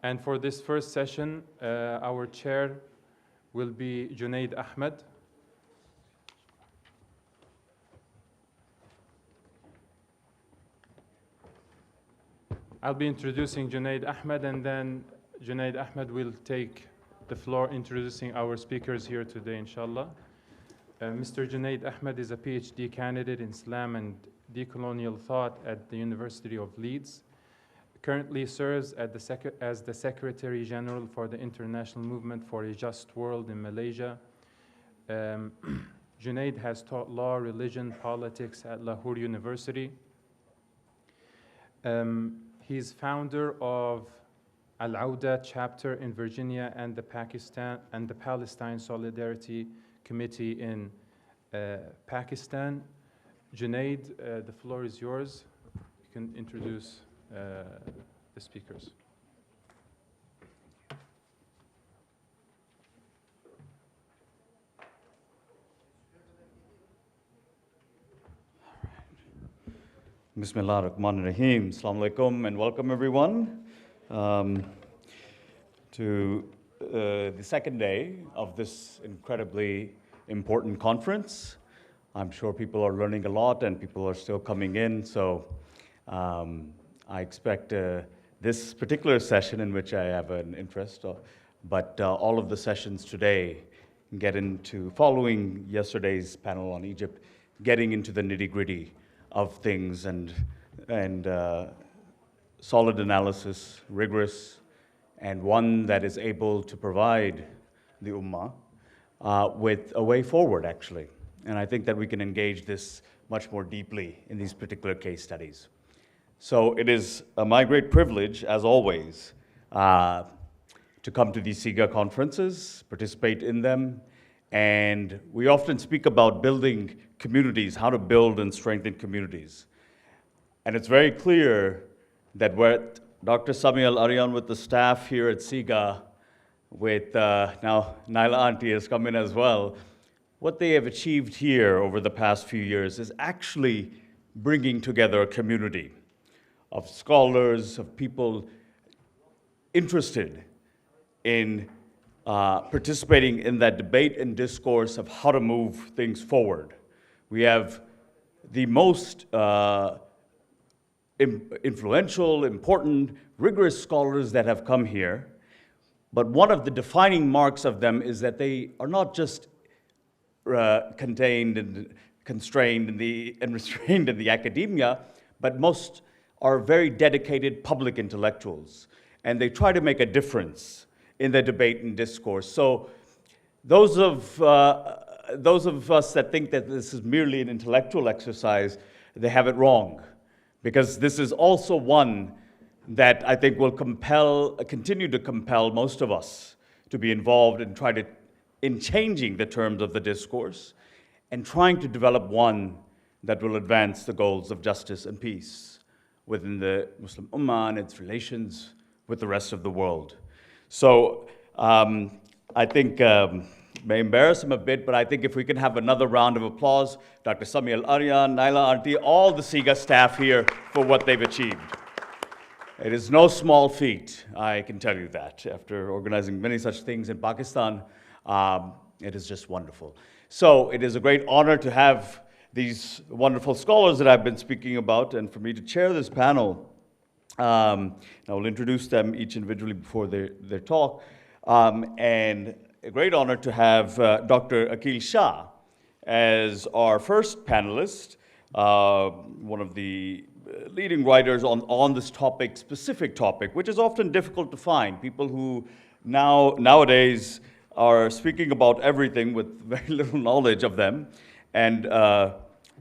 And for this first session, our chair will be Junaid Ahmed. I'll be introducing Junaid Ahmed, and then Junaid Ahmed will take the floor introducing our speakers here today, inshallah. Mr. Junaid Ahmed is a PhD candidate in Islam and decolonial thought at the University of Leeds. Currently serves as the Secretary General for the International Movement for a Just World in Malaysia. Junaid has taught law, religion, politics at Lahore University. He's founder of Al-Auda chapter in Virginia and the Palestine Solidarity Committee in Pakistan. Junaid, the floor is yours. You can introduce the speakers. Bismillah ar-Rahman ar-Rahim. Assalamu alaikum and welcome everyone to the second day of this incredibly important conference. I'm sure people are learning a lot and people are still coming in, so I expect this particular session in which I have an interest, but all of the sessions today get into, following yesterday's panel on Egypt, getting into the nitty-gritty of things and solid analysis, rigorous, and one that is able to provide the Ummah with a way forward, actually. And I think that we can engage this much more deeply in these particular case studies. So it is my great privilege, as always, to come to these SIGA conferences, participate in them, and we often speak about building communities, how to build and strengthen communities. And it's very clear that what Dr. Sami Al-Aryan with the staff here at SIGA, with now Naila Auntie has come in as well, what they have achieved here over the past few years is actually bringing together a community of scholars, of people interested in participating in that debate and discourse of how to move things forward. We have the most influential, important, rigorous scholars that have come here, but one of the defining marks of them is that they are not just contained and constrained and restrained in the academia, but most are very dedicated public intellectuals, and they try to make a difference in the debate and discourse. So those of us that think that this is merely an intellectual exercise, they have it wrong, because this is also one that I think will continue to compel most of us to be involved and in changing the terms of the discourse and trying to develop one that will advance the goals of justice and peace within the Muslim Ummah and its relations with the rest of the world. So I think, may embarrass him a bit, but I think if we can have another round of applause, Dr. Sami Al-Aryan, Naila Auntie, all the SIGA staff here for what they've achieved. It is no small feat, I can tell you that. After organizing many such things in Pakistan, it is just wonderful. So it is a great honor to have these wonderful scholars that I've been speaking about, and for me to chair this panel. I will introduce them each individually before their talk. And a great honor to have Dr. Aqil Shah as our first panelist, one of the leading writers on this specific topic, which is often difficult to find. People who nowadays are speaking about everything with very little knowledge of them. And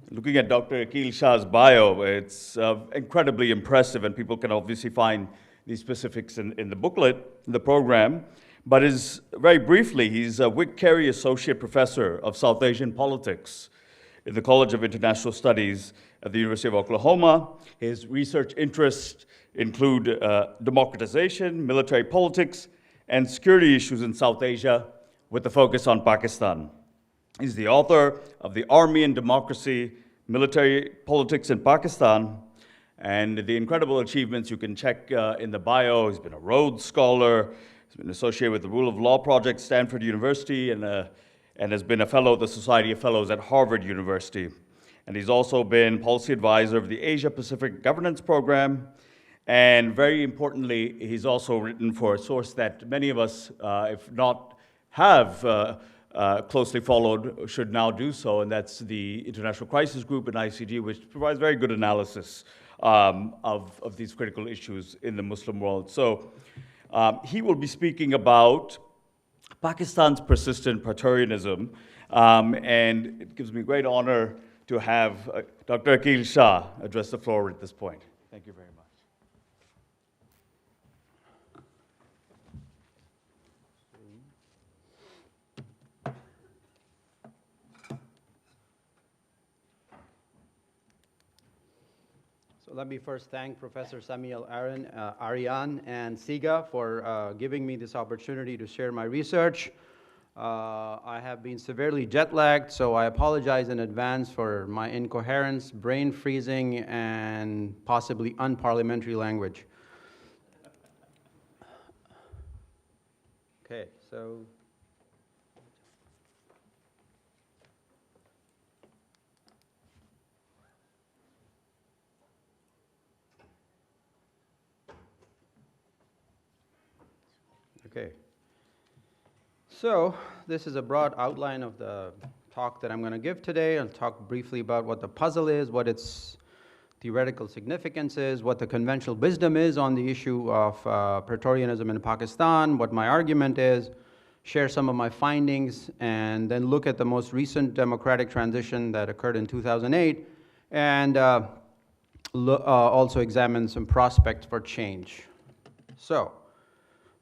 looking at Dr. Aqil Shah's bio, it's incredibly impressive, and people can obviously find these specifics in the booklet, in the program. But very briefly, he's a Wick Carey Associate Professor of South Asian Politics in the College of International Studies at the University of Oklahoma. His research interests include democratization, military politics, and security issues in South Asia, with a focus on Pakistan. He's the author of The Army and Democracy, Military Politics in Pakistan, And the incredible achievements you can check in the bio. He's been a Rhodes Scholar, he's been associated with the Rule of Law Project, Stanford University, and has been a fellow of the Society of Fellows at Harvard University. And he's also been policy advisor of the Asia Pacific Governance Program. And very importantly, he's also written for a source that many of us, if not have closely followed, should now do so, and that's the International Crisis Group in ICG, which provides very good analysis of these critical issues in the Muslim world. So he will be speaking about Pakistan's persistent Praetorianism, and it gives me great honor to have Dr. Akhil Shah address the floor at this point. Thank you very much. So let me first thank Professor Sami Aryan and SIGA for giving me this opportunity to share my research. I have been severely jet-lagged, so I apologize in advance for my incoherence, brain freezing, and possibly unparliamentary language. Okay, so okay. So this is a broad outline of the talk that I'm going to give today. I'll talk briefly about what the puzzle is, what its theoretical significance is, what the conventional wisdom is on the issue of Praetorianism in Pakistan, what my argument is, share some of my findings, and then look at the most recent democratic transition that occurred in 2008, and also examine some prospects for change. So,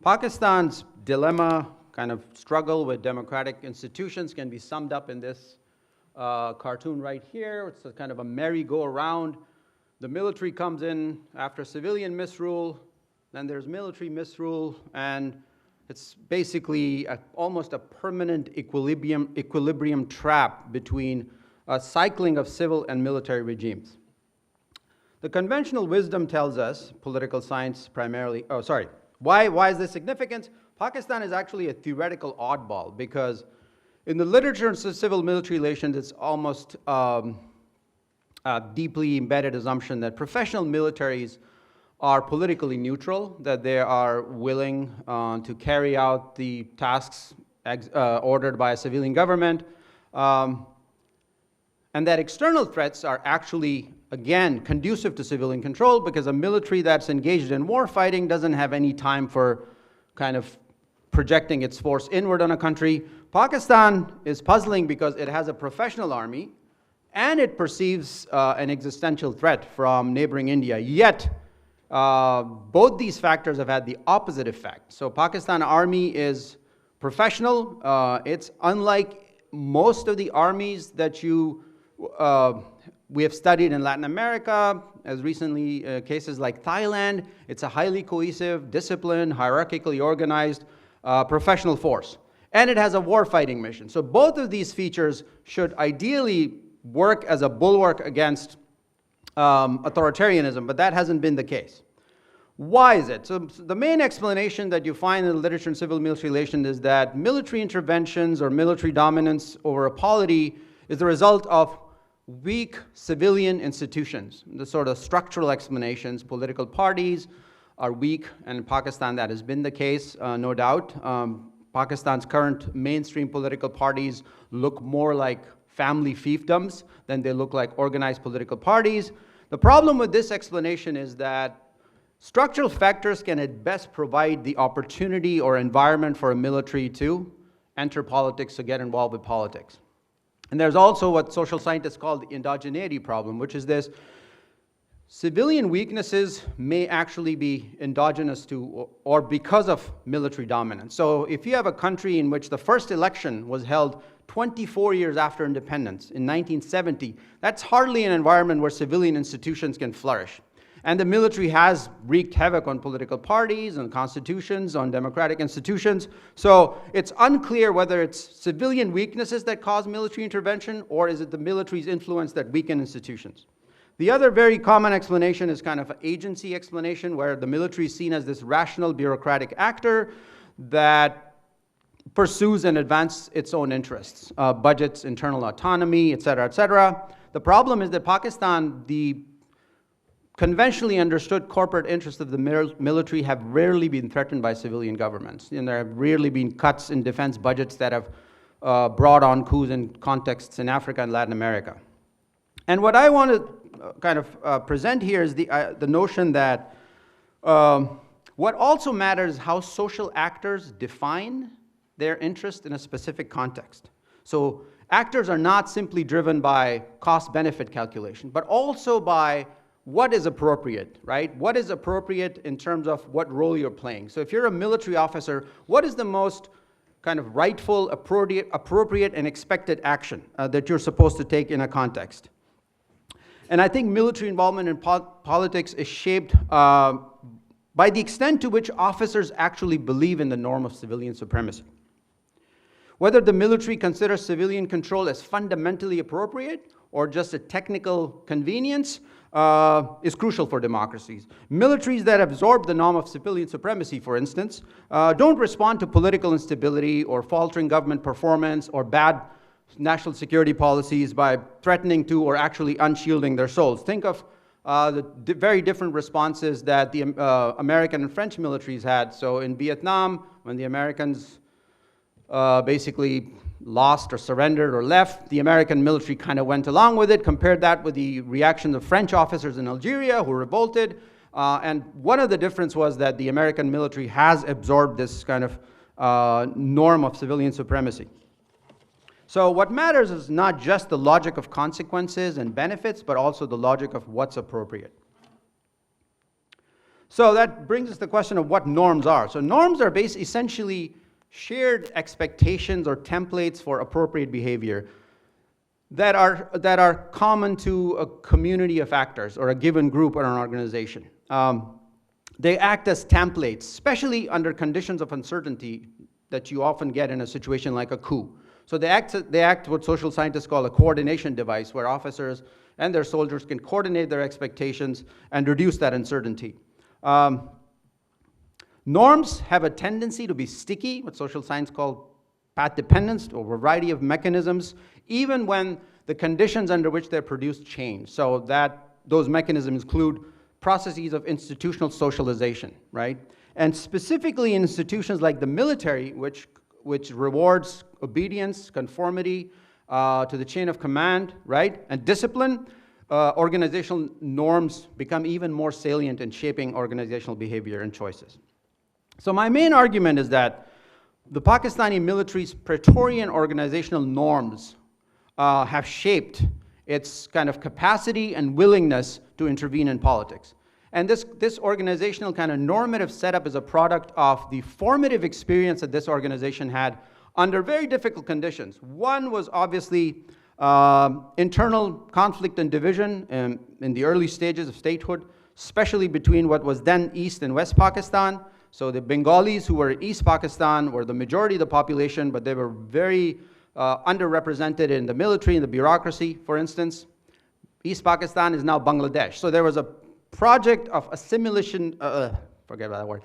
Pakistan's dilemma, kind of struggle with democratic institutions, can be summed up in this cartoon right here. It's a kind of a merry-go-round. The military comes in after civilian misrule, then there's military misrule, and it's basically almost a permanent equilibrium trap between a cycling of civil and military regimes. The conventional wisdom tells us, political science primarily, why is this significant? Pakistan is actually a theoretical oddball because in the literature of civil-military relations, it's almost a deeply embedded assumption that professional militaries are politically neutral, that they are willing to carry out the tasks ordered by a civilian government, and that external threats are actually, again, conducive to civilian control because a military that's engaged in war fighting doesn't have any time for kind of projecting its force inward on a country. Pakistan is puzzling because it has a professional army and it perceives an existential threat from neighboring India. Yet, both these factors have had the opposite effect. So Pakistan army is professional. It's unlike most of the armies that we have studied in Latin America, as recently cases like Thailand. It's a highly cohesive, disciplined, hierarchically organized professional force. And it has a war-fighting mission. So both of these features should ideally work as a bulwark against authoritarianism, but that hasn't been the case. Why is it? So the main explanation that you find in the literature in civil-military relations is that military interventions or military dominance over a polity is the result of weak civilian institutions. The sort of structural explanations, political parties are weak, and in Pakistan that has been the case, no doubt. Pakistan's current mainstream political parties look more like family fiefdoms than they look like organized political parties. The problem with this explanation is that structural factors can at best provide the opportunity or environment for a military to enter politics, to get involved with politics. And there's also what social scientists call the endogeneity problem, which is this: civilian weaknesses may actually be endogenous to or because of military dominance. So if you have a country in which the first election was held 24 years after independence in 1970, that's hardly an environment where civilian institutions can flourish. And the military has wreaked havoc on political parties, on constitutions, on democratic institutions. So it's unclear whether it's civilian weaknesses that cause military intervention or is it the military's influence that weaken institutions. The other very common explanation is kind of an agency explanation, where the military is seen as this rational bureaucratic actor that pursues and advances its own interests, budgets, internal autonomy, et cetera, et cetera. The problem is that Pakistan, the conventionally understood corporate interests of the military have rarely been threatened by civilian governments. And there have rarely been cuts in defense budgets that have brought on coups in contexts in Africa and Latin America. And what I want to kind of present here is the notion that what also matters is how social actors define their interest in a specific context. So actors are not simply driven by cost-benefit calculation, but also by what is appropriate, right? What is appropriate in terms of what role you're playing. So if you're a military officer, what is the most kind of rightful, appropriate and expected action that you're supposed to take in a context? And I think military involvement in politics is shaped by the extent to which officers actually believe in the norm of civilian supremacy. Whether the military considers civilian control as fundamentally appropriate or just a technical convenience is crucial for democracies. Militaries that absorb the norm of civilian supremacy, for instance, don't respond to political instability or faltering government performance or bad national security policies by threatening to or actually unshielding their souls. Think of the very different responses that the American and French militaries had. So in Vietnam, when the Americans basically lost or surrendered or left, the American military kind of went along with it. Compared that with the reaction of French officers in Algeria who revolted. And one of the differences was that the American military has absorbed this kind of norm of civilian supremacy. So what matters is not just the logic of consequences and benefits, but also the logic of what's appropriate. So that brings us to the question of what norms are. So norms are essentially shared expectations or templates for appropriate behavior that are common to a community of actors or a given group or an organization. They act as templates, especially under conditions of uncertainty that you often get in a situation like a coup. So they act what social scientists call a coordination device, where officers and their soldiers can coordinate their expectations and reduce that uncertainty. Norms have a tendency to be sticky, what social science call path dependence, or a variety of mechanisms, even when the conditions under which they're produced change. So those mechanisms include processes of institutional socialization, right? And specifically in institutions like the military, which rewards obedience, conformity to the chain of command, right? And discipline, organizational norms become even more salient in shaping organizational behavior and choices. So my main argument is that the Pakistani military's Praetorian organizational norms have shaped its kind of capacity and willingness to intervene in politics. And this organizational kind of normative setup is a product of the formative experience that this organization had under very difficult conditions. One was obviously internal conflict and division in the early stages of statehood, especially between what was then East and West Pakistan. So the Bengalis, who were in East Pakistan, were the majority of the population, but they were very underrepresented in the military and the bureaucracy, for instance. East Pakistan is now Bangladesh. So there was a project of assimilation, forget about that word,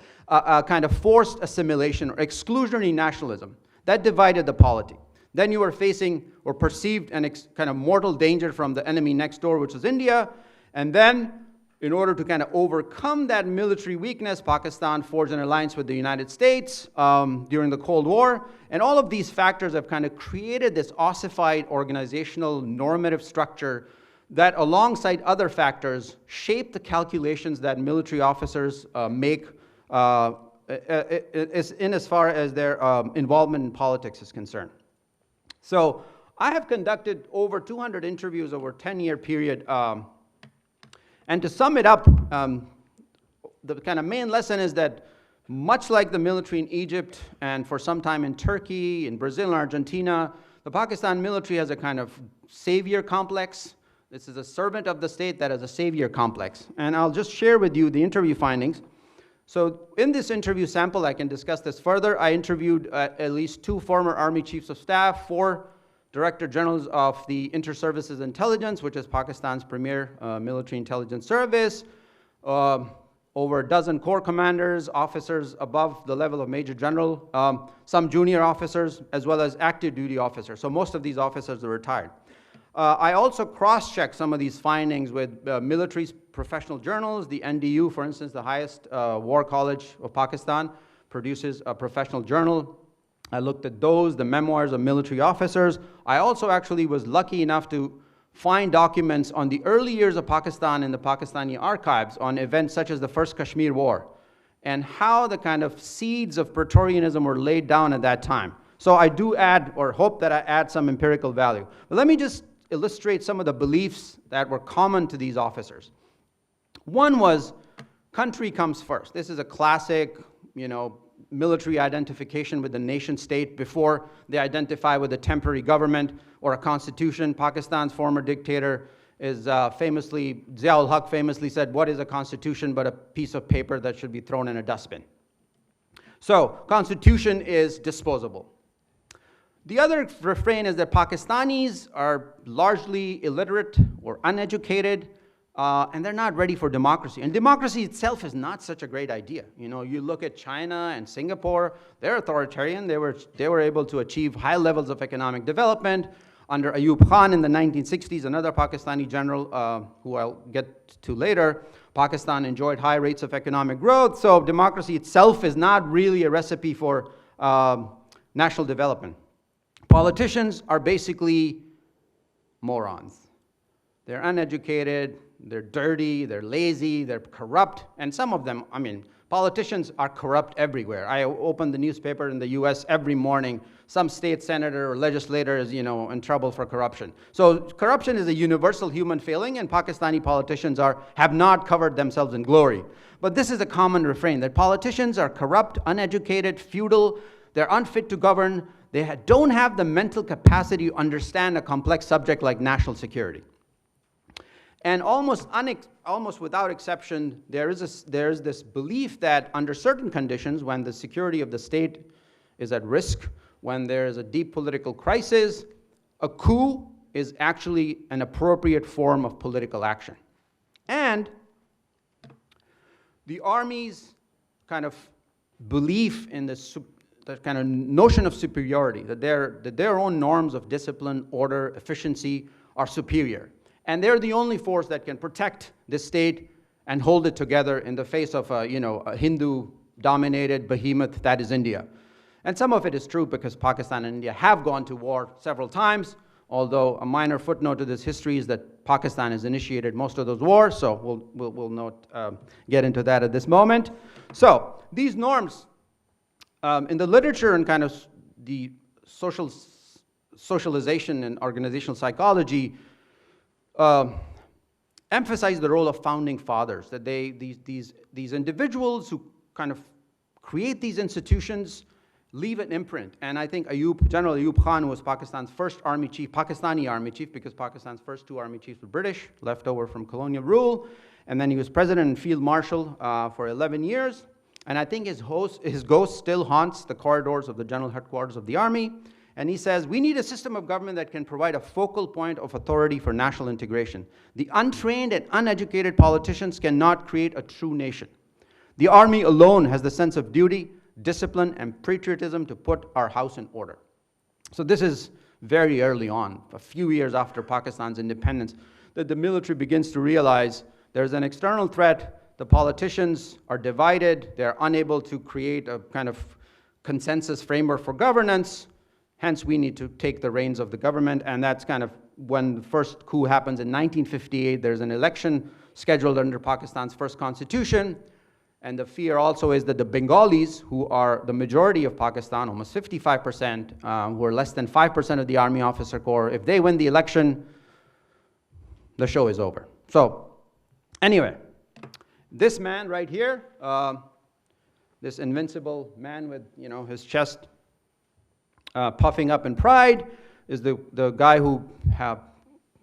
kind of forced assimilation or exclusionary nationalism that divided the polity. Then you were facing or perceived an kind of mortal danger from the enemy next door, which was India. And then, in order to kind of overcome that military weakness, Pakistan forged an alliance with the United States during the Cold War. And all of these factors have kind of created this ossified organizational normative structure that, alongside other factors, shape the calculations that military officers make in as far as their involvement in politics is concerned. So I have conducted over 200 interviews over a 10-year period. And to sum it up, the kind of main lesson is that much like the military in Egypt and for some time in Turkey, in Brazil and Argentina, the Pakistan military has a kind of savior complex. This is a servant of the state that has a savior complex. And I'll just share with you the interview findings. So in this interview sample, I can discuss this further. I interviewed at least 2 former Army chiefs of staff, 4 Director Generals of the Inter-Services Intelligence, which is Pakistan's premier military intelligence service, over a dozen corps commanders, officers above the level of Major General, some junior officers, as well as active duty officers. So most of these officers are retired. I also cross-checked some of these findings with military professional journals. The NDU, for instance, the highest war college of Pakistan, produces a professional journal. I looked at those, the memoirs of military officers. I also actually was lucky enough to find documents on the early years of Pakistan in the Pakistani archives on events such as the First Kashmir War and how the kind of seeds of Praetorianism were laid down at that time. So I do add, or hope that I add, some empirical value. But let me just illustrate some of the beliefs that were common to these officers. One was, country comes first. This is a classic, military identification with the nation state before they identify with a temporary government or a constitution. Pakistan's former dictator is Ziaul Haq famously said, "What is a constitution but a piece of paper that should be thrown in a dustbin?" So, constitution is disposable. The other refrain is that Pakistanis are largely illiterate or uneducated, and they're not ready for democracy. And democracy itself is not such a great idea. You look at China and Singapore, they're authoritarian. They were able to achieve high levels of economic development. Under Ayub Khan in the 1960s, another Pakistani general who I'll get to later, Pakistan enjoyed high rates of economic growth. So democracy itself is not really a recipe for national development. Politicians are basically morons. They're uneducated, they're dirty, they're lazy, they're corrupt, and some of them, politicians are corrupt everywhere. I open the newspaper in the US every morning, some state senator or legislator is, in trouble for corruption. So corruption is a universal human failing, and Pakistani politicians have not covered themselves in glory. But this is a common refrain, that politicians are corrupt, uneducated, feudal, they're unfit to govern, they don't have the mental capacity to understand a complex subject like national security. And almost without exception, there is this belief that under certain conditions, when the security of the state is at risk, when there is a deep political crisis, a coup is actually an appropriate form of political action. And the army's kind of belief in the kind of notion of superiority, that their own norms of discipline, order, efficiency are superior. And they're the only force that can protect this state and hold it together in the face of a Hindu-dominated behemoth that is India. And some of it is true because Pakistan and India have gone to war several times, although a minor footnote to this history is that Pakistan has initiated most of those wars, so we'll not get into that at this moment. So these norms, in the literature and kind of the socialization and organizational psychology, emphasize the role of founding fathers, that these individuals who kind of create these institutions leave an imprint. And I think General Ayub Khan was Pakistan's first army chief, Pakistani army chief, because Pakistan's first two army chiefs were British, left over from colonial rule. And then he was president and field marshal for 11 years. And I think his ghost still haunts the corridors of the general headquarters of the army. And he says, we need a system of government that can provide a focal point of authority for national integration. The untrained and uneducated politicians cannot create a true nation. The army alone has the sense of duty, discipline, and patriotism to put our house in order. So this is very early on, a few years after Pakistan's independence, that the military begins to realize there's an external threat, the politicians are divided, they're unable to create a kind of consensus framework for governance. Hence, we need to take the reins of the government, and that's kind of when the first coup happens in 1958. There's an election scheduled under Pakistan's first constitution, and the fear also is that the Bengalis, who are the majority of Pakistan, almost 55%, who are less than 5% of the Army Officer Corps, if they win the election, the show is over. So, anyway, this man right here, this invincible man with, his chest puffing up in pride, is the guy who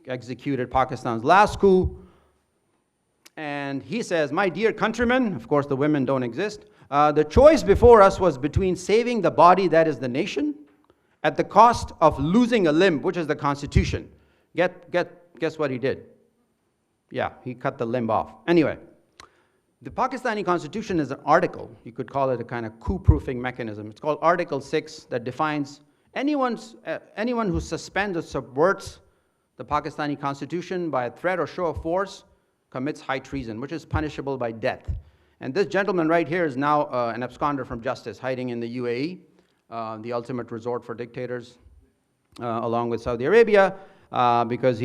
executed Pakistan's last coup. And he says, my dear countrymen, of course the women don't exist, the choice before us was between saving the body that is the nation at the cost of losing a limb, which is the Constitution. Guess what he did? Yeah, he cut the limb off. Anyway, the Pakistani Constitution is an article. You could call it a kind of coup-proofing mechanism. It's called Article 6 that defines anyone who suspends or subverts the Pakistani Constitution by a threat or show of force commits high treason, which is punishable by death. And this gentleman right here is now an absconder from justice, hiding in the UAE, the ultimate resort for dictators, along with Saudi Arabia, because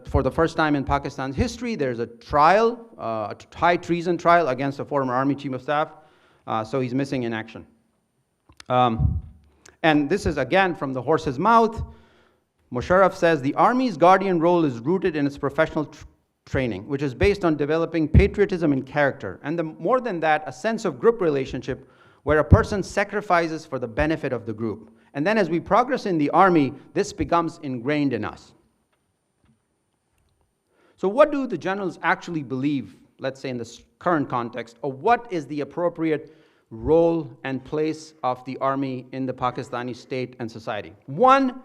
for the first time in Pakistan's history, there's a trial, a high treason trial against a former army chief of staff, so he's missing in action. And this is again from the horse's mouth. Musharraf says, the Army's guardian role is rooted in its professional training, which is based on developing patriotism and character. And more than that, a sense of group relationship where a person sacrifices for the benefit of the group. And then as we progress in the Army, this becomes ingrained in us. So what do the generals actually believe, let's say in this current context, or what is the appropriate role and place of the Army in the Pakistani state and society? One,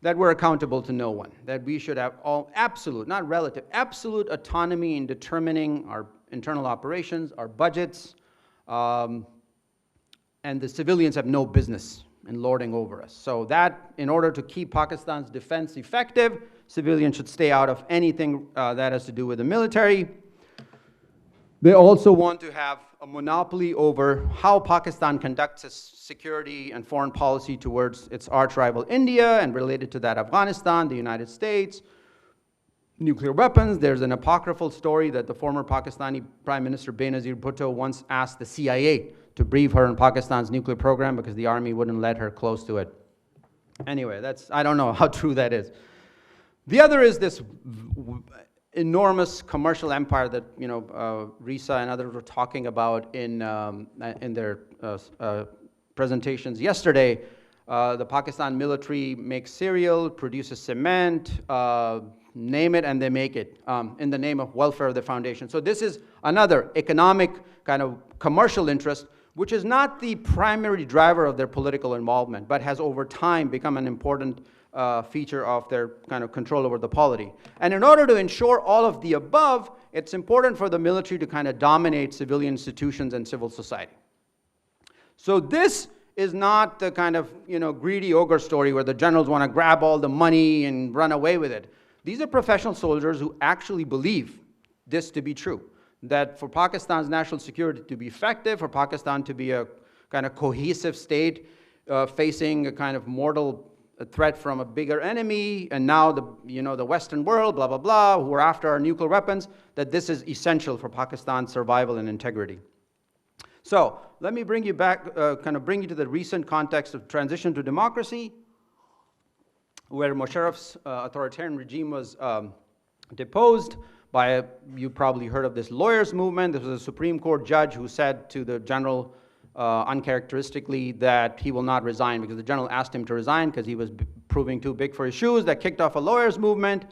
that we're accountable to no one, that we should have all absolute, not relative, absolute autonomy in determining our internal operations, our budgets, and the civilians have no business in lording over us. So that, in order to keep Pakistan's defense effective, civilians should stay out of anything that has to do with the military. They also want to have a monopoly over how Pakistan conducts its security and foreign policy towards its arch rival India, and related to that Afghanistan, the United States, nuclear weapons. There's an apocryphal story that the former Pakistani Prime Minister Benazir Bhutto once asked the CIA to brief her on Pakistan's nuclear program because the army wouldn't let her close to it. Anyway, I don't know how true that is. The other is this enormous commercial empire that Risa and others were talking about in their presentations yesterday. The Pakistan military makes cereal, produces cement, name it and they make it in the name of welfare of the foundation. So this is another economic kind of commercial interest, which is not the primary driver of their political involvement, but has over time become an important feature of their kind of control over the polity. And in order to ensure all of the above, it's important for the military to kind of dominate civilian institutions and civil society. So this is not the kind of greedy ogre story where the generals want to grab all the money and run away with it. These are professional soldiers who actually believe this to be true, that for Pakistan's national security to be effective, for Pakistan to be a kind of cohesive state facing a kind of mortal threat from a bigger enemy, and now the Western world, blah, blah, blah, who are after our nuclear weapons, that this is essential for Pakistan's survival and integrity. So let me bring you back, bring you to the recent context of transition to democracy, where Musharraf's authoritarian regime was deposed by you probably heard of this lawyers movement. This was a Supreme Court judge who said to the general uncharacteristically that he will not resign, because the general asked him to resign because he was proving too big for his shoes. That kicked off a lawyers movement,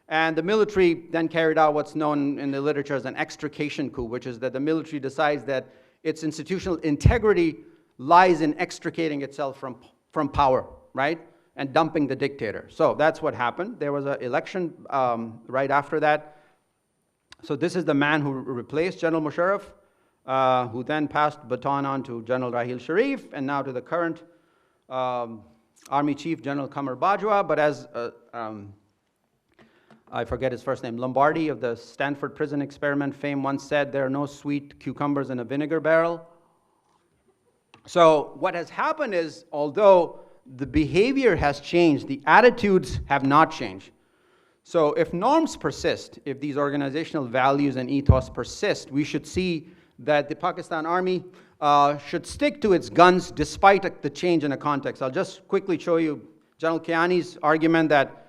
and the military then carried out what's known in the literature as an extrication coup, which is that the military decides that its institutional integrity lies in extricating itself from power, right, and dumping the dictator. So that's what happened. There was an election right after that. So this is the man who replaced General Musharraf, who then passed baton on to General Raheel Sharif, and now to the current Army Chief, General Qamar Bajwa. But as I forget his first name, Lombardi of the Stanford Prison Experiment fame once said, there are no sweet cucumbers in a vinegar barrel. So what has happened is, although the behavior has changed, the attitudes have not changed. So if norms persist, if these organizational values and ethos persist, we should see that the Pakistan Army should stick to its guns despite the change in the context. I'll just quickly show you General Kiani's argument that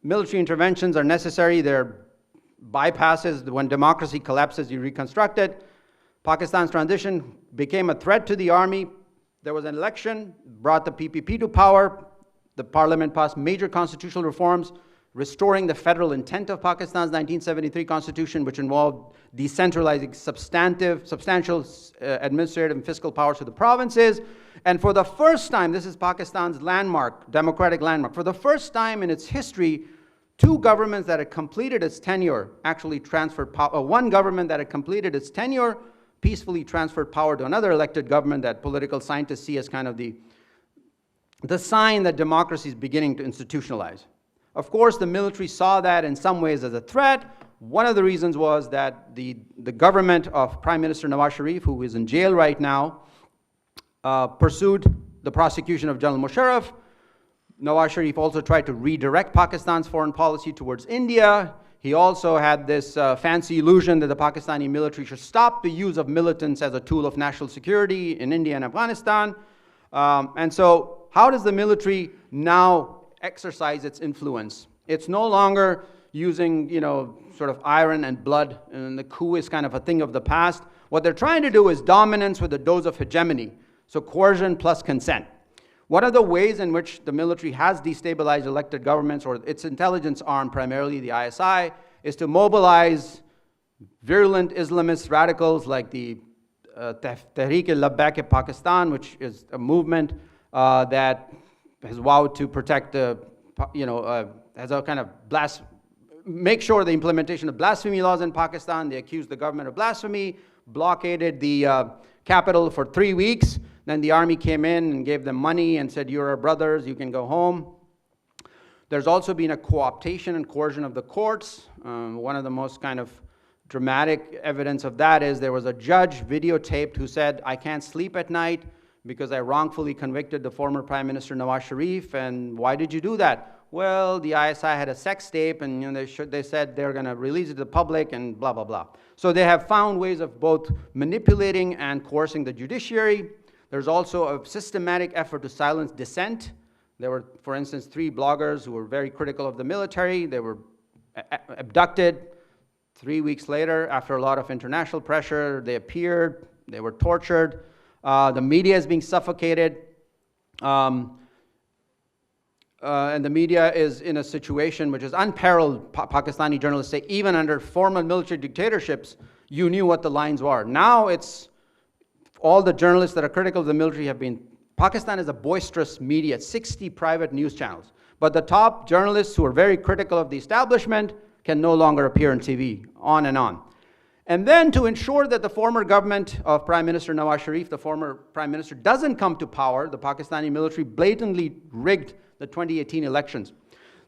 military interventions are necessary. They're bypasses. When democracy collapses, you reconstruct it. Pakistan's transition became a threat to the army. There was an election, brought the PPP to power. The parliament passed major constitutional reforms, restoring the federal intent of Pakistan's 1973 constitution, which involved decentralizing substantial administrative and fiscal powers to the provinces. And for the first time, this is Pakistan's landmark, democratic landmark, for the first time in its history, two governments that had completed its tenure actually transferred power. One government that had completed its tenure peacefully transferred power to another elected government that political scientists see as kind of the sign that democracy is beginning to institutionalize. Of course, the military saw that in some ways as a threat. One of the reasons was that the government of Prime Minister Nawaz Sharif, who is in jail right now, pursued the prosecution of General Musharraf. Nawaz Sharif also tried to redirect Pakistan's foreign policy towards India. He also had this fancy illusion that the Pakistani military should stop the use of militants as a tool of national security in India and Afghanistan. And so how does the military now exercise its influence? It's no longer using, sort of iron and blood, and the coup is kind of a thing of the past. What they're trying to do is dominance with a dose of hegemony, so coercion plus consent. One of the ways in which the military has destabilized elected governments, or its intelligence arm, primarily the ISI, is to mobilize virulent Islamist radicals like the Tehreek-e-Labbaik-e-Pakistan, which is a movement that has vowed to protect has a kind of make sure the implementation of blasphemy laws in Pakistan. They accused the government of blasphemy, blockaded the capital for 3 weeks. Then the army came in and gave them money and said, "You're our brothers, you can go home." There's also been a co-optation and coercion of the courts. One of the most kind of dramatic evidence of that is there was a judge videotaped who said, "I can't sleep at night because I wrongfully convicted the former Prime Minister Nawaz Sharif." And why did you do that? Well, the ISI had a sex tape, and they said they're going to release it to the public, and blah, blah, blah. So they have found ways of both manipulating and coercing the judiciary. There's also a systematic effort to silence dissent. There were, for instance, 3 bloggers who were very critical of the military. They were abducted. 3 weeks later, after a lot of international pressure, they appeared. They were tortured. The media is being suffocated. And the media is in a situation which is unparalleled. Pakistani journalists say even under former military dictatorships, you knew what the lines were. Now it's all the journalists that are critical of the military have been. Pakistan is a boisterous media, 60 private news channels. But the top journalists who are very critical of the establishment can no longer appear on TV, on and on. And then to ensure that the former government of Prime Minister Nawaz Sharif, the former Prime Minister, doesn't come to power, the Pakistani military blatantly rigged the 2018 elections.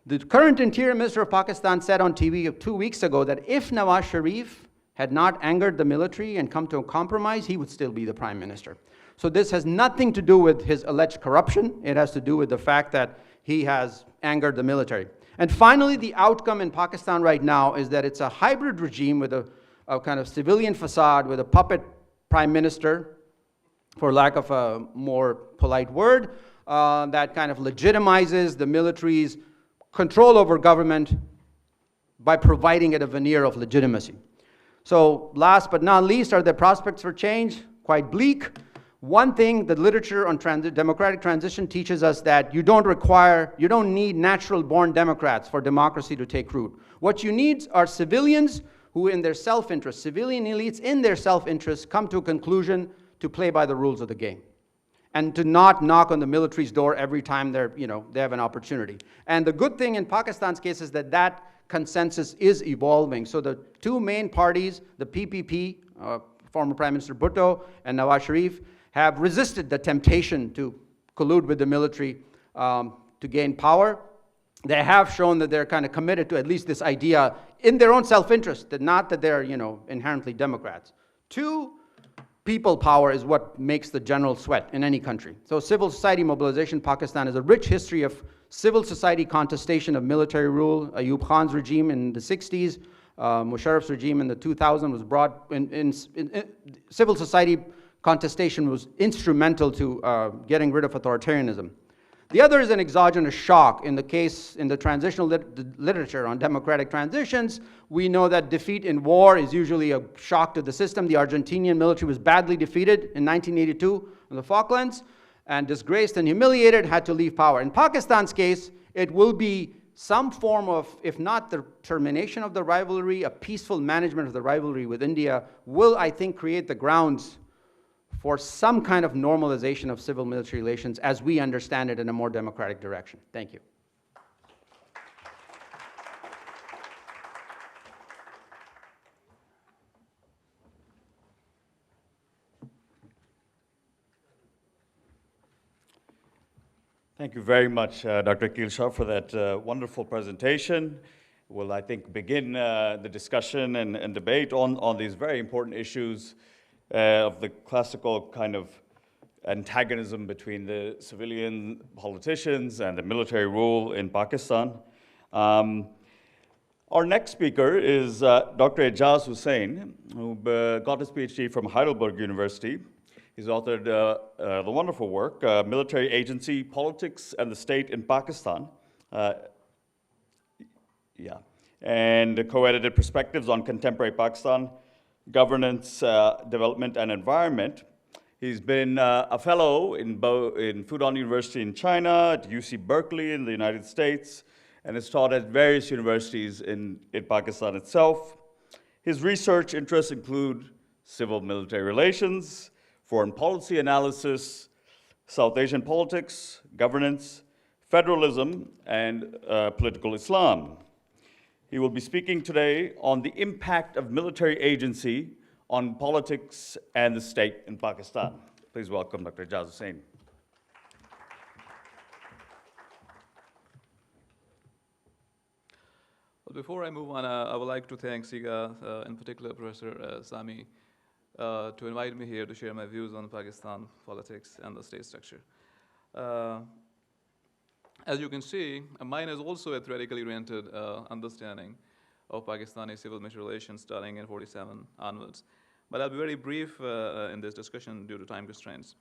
The current Interior Minister of Pakistan said on TV 2 weeks ago that if Nawaz Sharif had not angered the military and come to a compromise, he would still be the Prime Minister. So this has nothing to do with his alleged corruption. It has to do with the fact that he has angered the military. And finally, the outcome in Pakistan right now is that it's a hybrid regime with a kind of civilian facade, with a puppet Prime Minister, for lack of a more polite word, that kind of legitimizes the military's control over government by providing it a veneer of legitimacy. So last but not least, are there prospects for change? Quite bleak. One thing the literature on democratic transition teaches us that you don't need natural-born Democrats for democracy to take root. What you need are civilians who in their self-interest, civilian elites in their self-interest, come to a conclusion to play by the rules of the game and to not knock on the military's door every time they have an opportunity. And the good thing in Pakistan's case is that that consensus is evolving. So the 2 main parties, the PPP, former Prime Minister Bhutto and Nawaz Sharif, have resisted the temptation to collude with the military to gain power. They have shown that they're kind of committed to at least this idea in their own self-interest, that not that they're inherently Democrats. 2, people power is what makes the general sweat in any country. So civil society mobilization, Pakistan has a rich history of civil society contestation of military rule. Ayub Khan's regime in the 60s, Musharraf's regime in the 2000s was brought in civil society contestation was instrumental to getting rid of authoritarianism. The other is an exogenous shock. In the transitional literature on democratic transitions, we know that defeat in war is usually a shock to the system. The Argentinian military was badly defeated in 1982 in the Falklands and disgraced and humiliated, had to leave power. In Pakistan's case, it will be some form of, if not the termination of the rivalry, a peaceful management of the rivalry with India will, I think, create the grounds for some kind of normalization of civil-military relations as we understand it in a more democratic direction. Thank you. Thank you very much, Dr. Akhil Shah, for that wonderful presentation. We'll, I think, begin the discussion and debate on these very important issues of the classical kind of antagonism between the civilian politicians and the military rule in Pakistan. Our next speaker is Dr. Ejaz Hussain, who got his PhD from Heidelberg University. He's authored the wonderful work, Military Agency, Politics and the State in Pakistan. And co-edited Perspectives on Contemporary Pakistan, Governance, Development and Environment. He's been a fellow in Fudan University in China, at UC Berkeley in the United States, and has taught at various universities in Pakistan itself. His research interests include civil-military relations, foreign policy analysis, South Asian politics, governance, federalism, and political Islam. He will be speaking today on the impact of military agency on politics and the state in Pakistan. Please welcome Dr. Ejaz Hussain. Well, before I move on, I would like to thank SIGA, in particular Professor Sami, to invite me here to share my views on Pakistan politics and the state structure. As you can see, mine is also a theoretically oriented understanding of Pakistani civil-military relations starting in 47 onwards. But I'll be very brief in this discussion due to time constraints.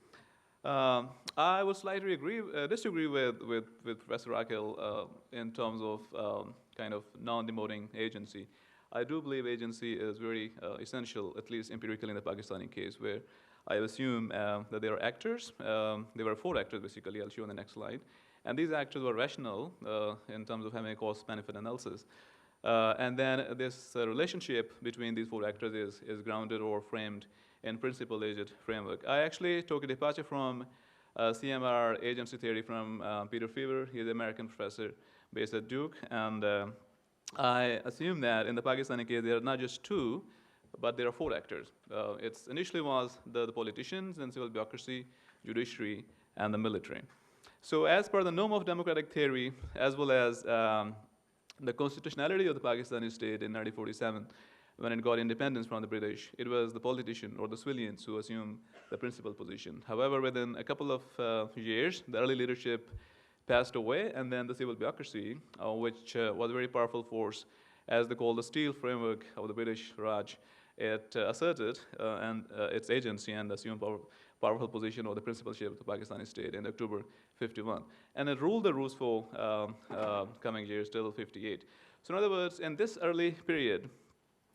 I would slightly disagree with Professor Akhil in terms of kind of non-demoting agency. I do believe agency is very essential, at least empirically in the Pakistani case, where I assume that there are actors. There were 4 actors, basically. I'll show on the next slide. And these actors were rational in terms of having a cost-benefit analysis. And then this relationship between these 4 actors is grounded or framed in principle-agent framework. I actually took a departure from CMR agency theory from Peter Fever. He's an American professor based at Duke. And I assume that in the Pakistani case, there are not just 2, but there are 4 actors. It initially was the politicians and civil bureaucracy, judiciary, and the military. So as per the norm of democratic theory, as well as the constitutionality of the Pakistani state in 1947, when it got independence from the British, it was the politician or the civilians who assumed the principal position. However, within a couple of years, the early leadership passed away, and then the civil bureaucracy, which was a very powerful force, as they call the steel framework of the British Raj, it asserted its agency and assumed powerful position of the principalship of the Pakistani state in October 51. And it ruled the rules for coming years till 58. So in other words, in this early period,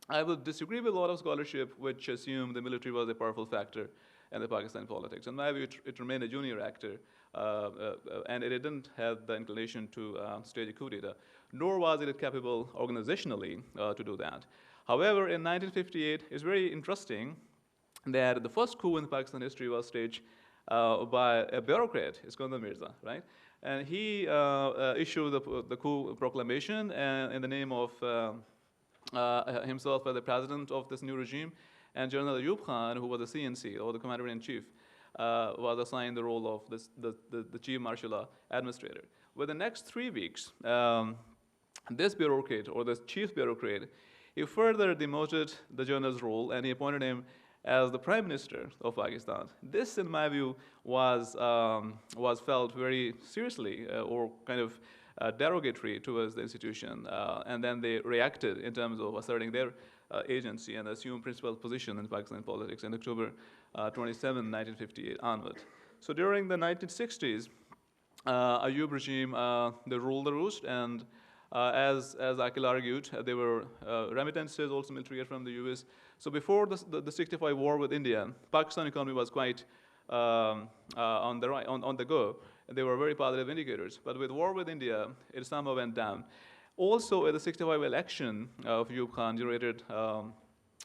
I would disagree with a lot of scholarship which assumed the military was a powerful factor in the Pakistan politics. In my view, it remained a junior actor, and it didn't have the inclination to stage a coup d'etat, nor was it capable organizationally to do that. However, in 1958, it's very interesting that the first coup in Pakistan history was staged by a bureaucrat, Iskandar Mirza, right? And he issued the coup proclamation in the name of himself as the president of this new regime, and General Ayub Khan, who was the CNC, or the commander-in-chief, was assigned the role of the chief martial law administrator. Within the next 3 weeks, this bureaucrat, or the chief bureaucrat, he further demoted the general's role, and he appointed him as the Prime Minister of Pakistan. This, in my view, was felt very seriously or kind of derogatory towards the institution. And then they reacted in terms of asserting their agency and assumed principal position in Pakistan politics in October 27, 1958 onward. So during the 1960s, Ayub regime, they ruled the roost, and as Akhil argued, there were remittances, also military aid from the US. So before the 65 war with India, Pakistan economy was quite on the right, on the go. They were very positive indicators. But with war with India, it somehow went down. Also, the 65 election of Ayub Khan generated a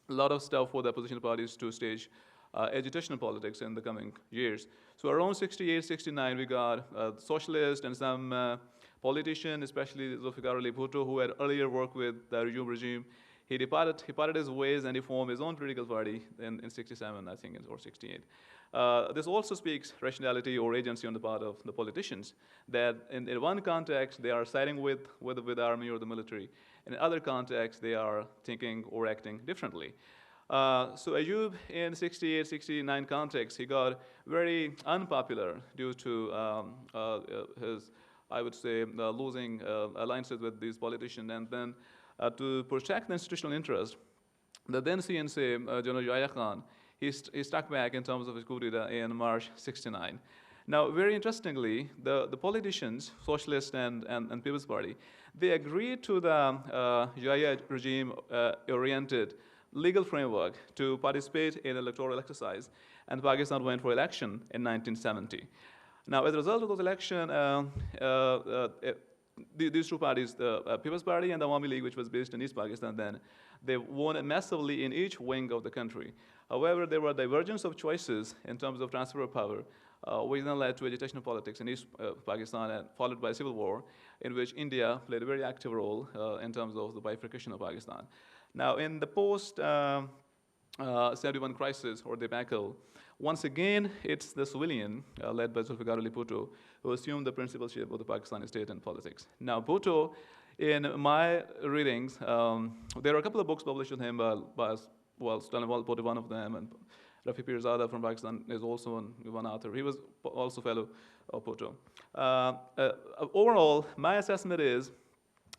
lot of stuff for the opposition parties to stage agitational politics in the coming years. So around 68, 69, we got socialists and some politicians, especially Zulfikar Ali Bhutto, who had earlier worked with the Ayub regime. He departed his ways and he formed his own political party in 67, I think, or 68. This also speaks rationality or agency on the part of the politicians, that in one context, they are siding with the army or the military. In other contexts, they are thinking or acting differently. So Ayub, in 68, 69 context, he got very unpopular due to his, I would say, losing alliances with these politicians. And then to protect the institutional interest, the then CNC, General Yahya Khan, he stuck back in terms of his coup d'etat in March 69. Now, very interestingly, the politicians, socialists and People's Party, they agreed to the Yahya regime-oriented legal framework to participate in electoral exercise, and Pakistan went for election in 1970. Now, as a result of those elections, these two parties, the People's Party and the Awami League, which was based in East Pakistan then, they won massively in each wing of the country. However, there were divergence of choices in terms of transfer of power, which then led to agitational politics in East Pakistan, and followed by civil war, in which India played a very active role in terms of the bifurcation of Pakistan. Now, in the post-71 crisis or debacle, once again, it's the civilian, led by Zulfikar Ali Bhutto, who assumed the principalship of the Pakistani state and politics. Now, Bhutto, in my readings, there are a couple of books published with him by Stanley Bhutto, one of them, and Rafi Pirzada from Pakistan is also one author. He was also fellow of Bhutto. Overall, my assessment is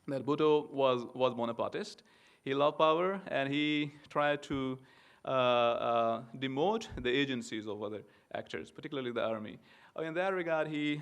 that Bhutto was Bonapartist. He loved power, and he tried to demote the agencies of other actors, particularly the army. In that regard, he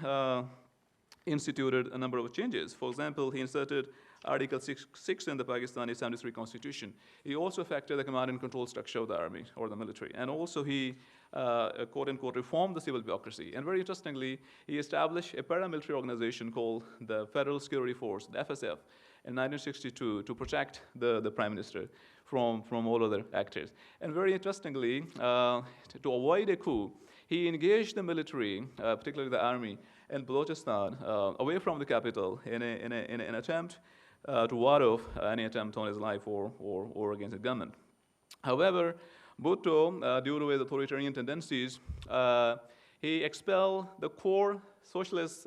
instituted a number of changes. For example, he inserted Article 6 in the Pakistani 73 Constitution. He also affected the command and control structure of the army or the military. And also he, quote unquote, reformed the civil bureaucracy. And very interestingly, he established a paramilitary organization called the Federal Security Force, the FSF, in 1962 to protect the prime minister from all other actors. And very interestingly, to avoid a coup, he engaged the military, particularly the army, in Balochistan, away from the capital in an attempt to ward off any attempt on his life or against the government. However, Bhutto, due to his authoritarian tendencies, he expelled the core socialist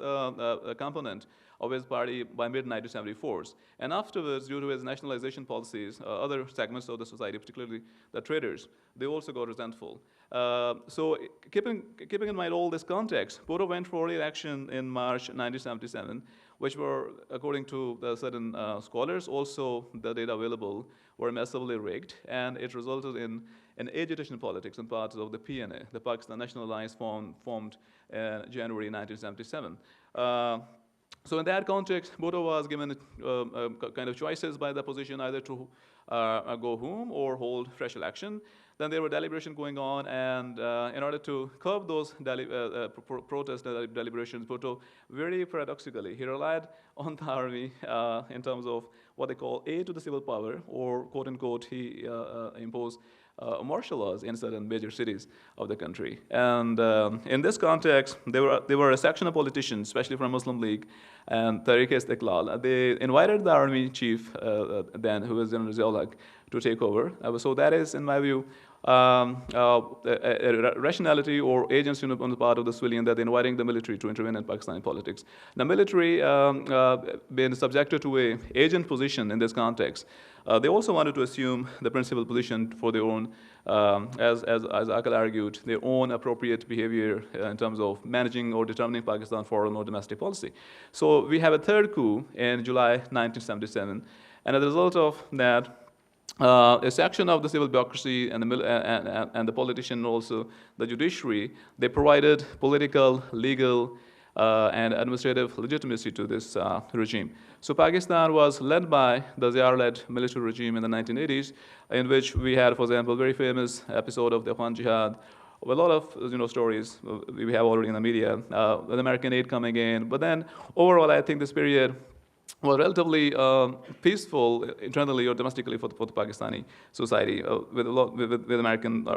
component of his party by mid-1974. And afterwards, due to his nationalization policies, other segments of the society, particularly the traders, they also got resentful. So keeping in mind all this context, Bhutto went for re-election in March 1977, which were, according to certain scholars, also the data available, were massively rigged, and it resulted in agitation politics in parts of the PNA, the Pakistan National Alliance formed in January 1977. So in that context, Bhutto was given kind of choices by the opposition either to go home or hold fresh election. Then there were deliberations going on, and in order to curb those protest deliberations, Bhutto, very paradoxically, he relied on the army in terms of what they call aid to the civil power, or quote unquote, he imposed martial laws in certain major cities of the country. And in this context, there were a section of politicians, especially from Muslim League and Tehreek-e-Istiqlal. They invited the army chief then, who was General Ziaul Haq, to take over. So that is, in my view, a rationality or agency on the part of the civilian that they're inviting the military to intervene in Pakistani politics. The military, being subjected to an agent position in this context, they also wanted to assume the principal position for their own, as Aqil argued, their own appropriate behavior in terms of managing or determining Pakistan's foreign or domestic policy. So we have a third coup in July 1977, and as a result of that, a section of the civil bureaucracy and the politician, also the judiciary, they provided political, legal, and administrative legitimacy to this regime. So Pakistan was led by the Ziaur-led military regime in the 1980s, in which we had, for example, a very famous episode of the Afghan Jihad, a lot of stories we have already in the media, with American aid coming in. But then overall, I think this period was relatively peaceful internally or domestically for the Pakistani society, with American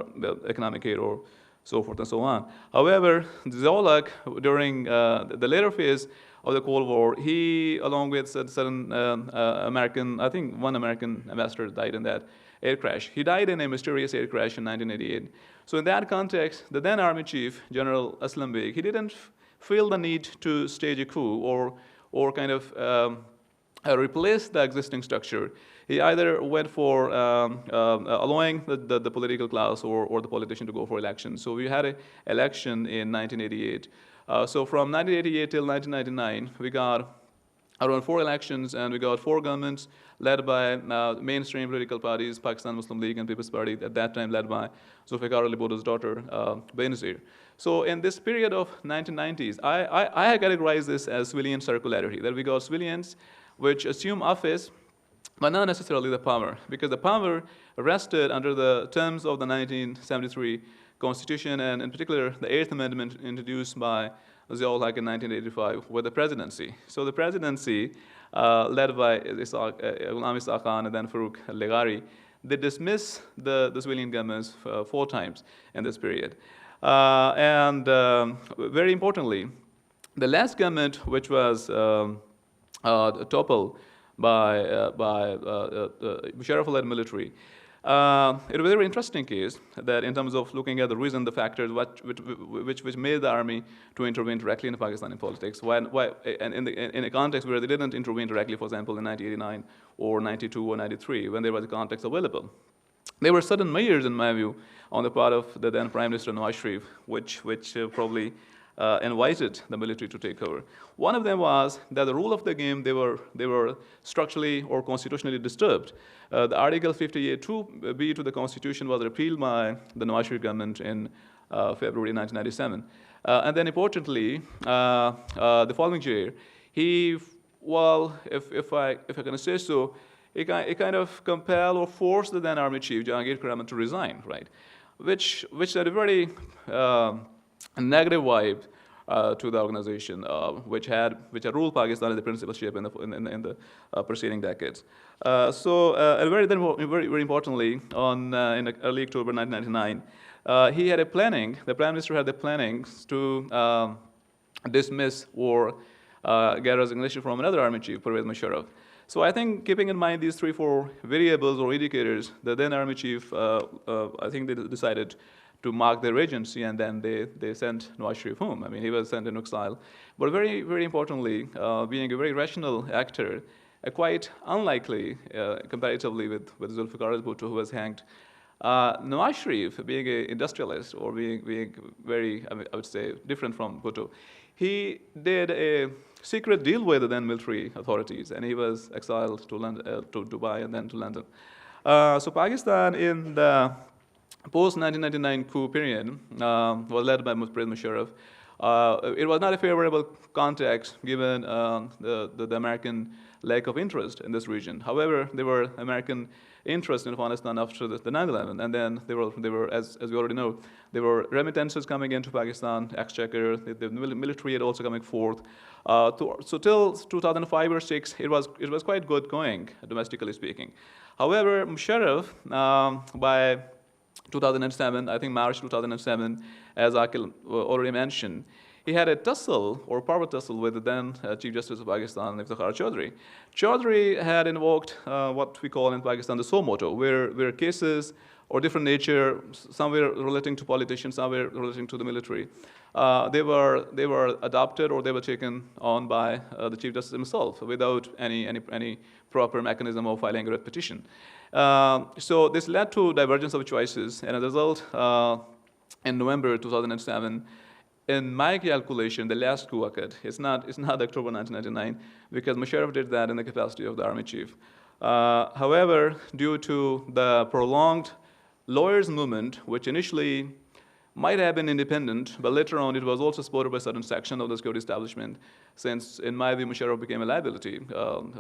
economic aid or so forth and so on. However, Zia-ul-Haq, during the later phase of the Cold War, he, along with certain American, I think one American ambassador died in that air crash. He died in a mysterious air crash in 1988. So in that context, the then Army Chief, General Aslam Beg, he didn't feel the need to stage a coup or kind of replace the existing structure. He either went for allowing the political class or the politician to go for election. So we had an election in 1988. So from 1988 till 1999, we got around 4 elections, and we got 4 governments led by mainstream political parties, Pakistan Muslim League and People's Party, at that time led by Zulfikar Ali Bhutto's daughter, Benazir. So in this period of 1990s, I categorize this as civilian circularity, that we got civilians which assume office, but not necessarily the power, because the power rested under the terms of the 1973 Constitution, and in particular, the 8th Amendment introduced by Zia-ul-Haq in 1985 with the presidency. So the presidency, led by Ghulam Ishaq Khan and then Farooq Leghari, they dismissed the civilian governments 4 times in this period. Very importantly, the last government, which was toppled by Musharraf-led military. It was a very interesting case that, in terms of looking at the reason, the factors which made the army to intervene directly in Pakistani politics, and in a context where they didn't intervene directly, for example, in 1989 or 92 or 93, when there was a context available. There were certain measures, in my view, on the part of the then Prime Minister Nawaz Sharif, which probably invited the military to take over. One of them was that the rule of the game, they were structurally or constitutionally disturbed. The Article 58(2)(b) to the Constitution was repealed by the Nawaz Sharif government in February 1997. And then importantly, the following year, he, well, if I can say so, he kind of compelled or forced the then Army Chief, Jahangir Karamat, to resign, right? Which had a very negative vibe to the organization, which had ruled Pakistan as the principalship in the preceding decades. And very importantly, in early October 1999, he had a planning. The Prime Minister had the planning to dismiss or get resignation from another Army Chief, Pervez Musharraf. So I think, keeping in mind these 3-4 variables or indicators, the then Army Chief, I think they decided to mark their agency, and then they sent Nawaz Sharif home. I mean, he was sent into exile. But very, very importantly, being a very rational actor, quite unlikely comparatively with Zulfikar Ali Bhutto, who was hanged. Nawaz Sharif, being an industrialist or being very, I would say, different from Bhutto, he did a secret deal with the then military authorities, and he was exiled to London, to Dubai and then to London. So Pakistan in the post-1999 coup period was led by Pervez Musharraf. It was not a favorable context given the American lack of interest in this region. However, there were American interest in Afghanistan after the 9/11, and then there were, as we already know, there were remittances coming into Pakistan, exchequer, the military aid also coming forth. So till 2005 or 6, it was quite good going, domestically speaking. However, Musharraf, by 2007, I think March 2007, as Aqil already mentioned, he had a tussle or power tussle with the then Chief Justice of Pakistan, Iftikhar Chaudhry. Chaudhry had invoked what we call in Pakistan the suo motu, where cases or different nature, some were relating to politicians, some were relating to the military, they were adopted or they were taken on by the Chief Justice himself without any proper mechanism of filing a writ petition. So this led to divergence of choices, and as a result, in November 2007, in my calculation, the last coup occurred. It's not October 1999, because Musharraf did that in the capacity of the Army Chief. However, due to the prolonged lawyers' movement, which initially might have been independent, but later on it was also supported by a certain section of the security establishment, since, in my view, Musharraf became a liability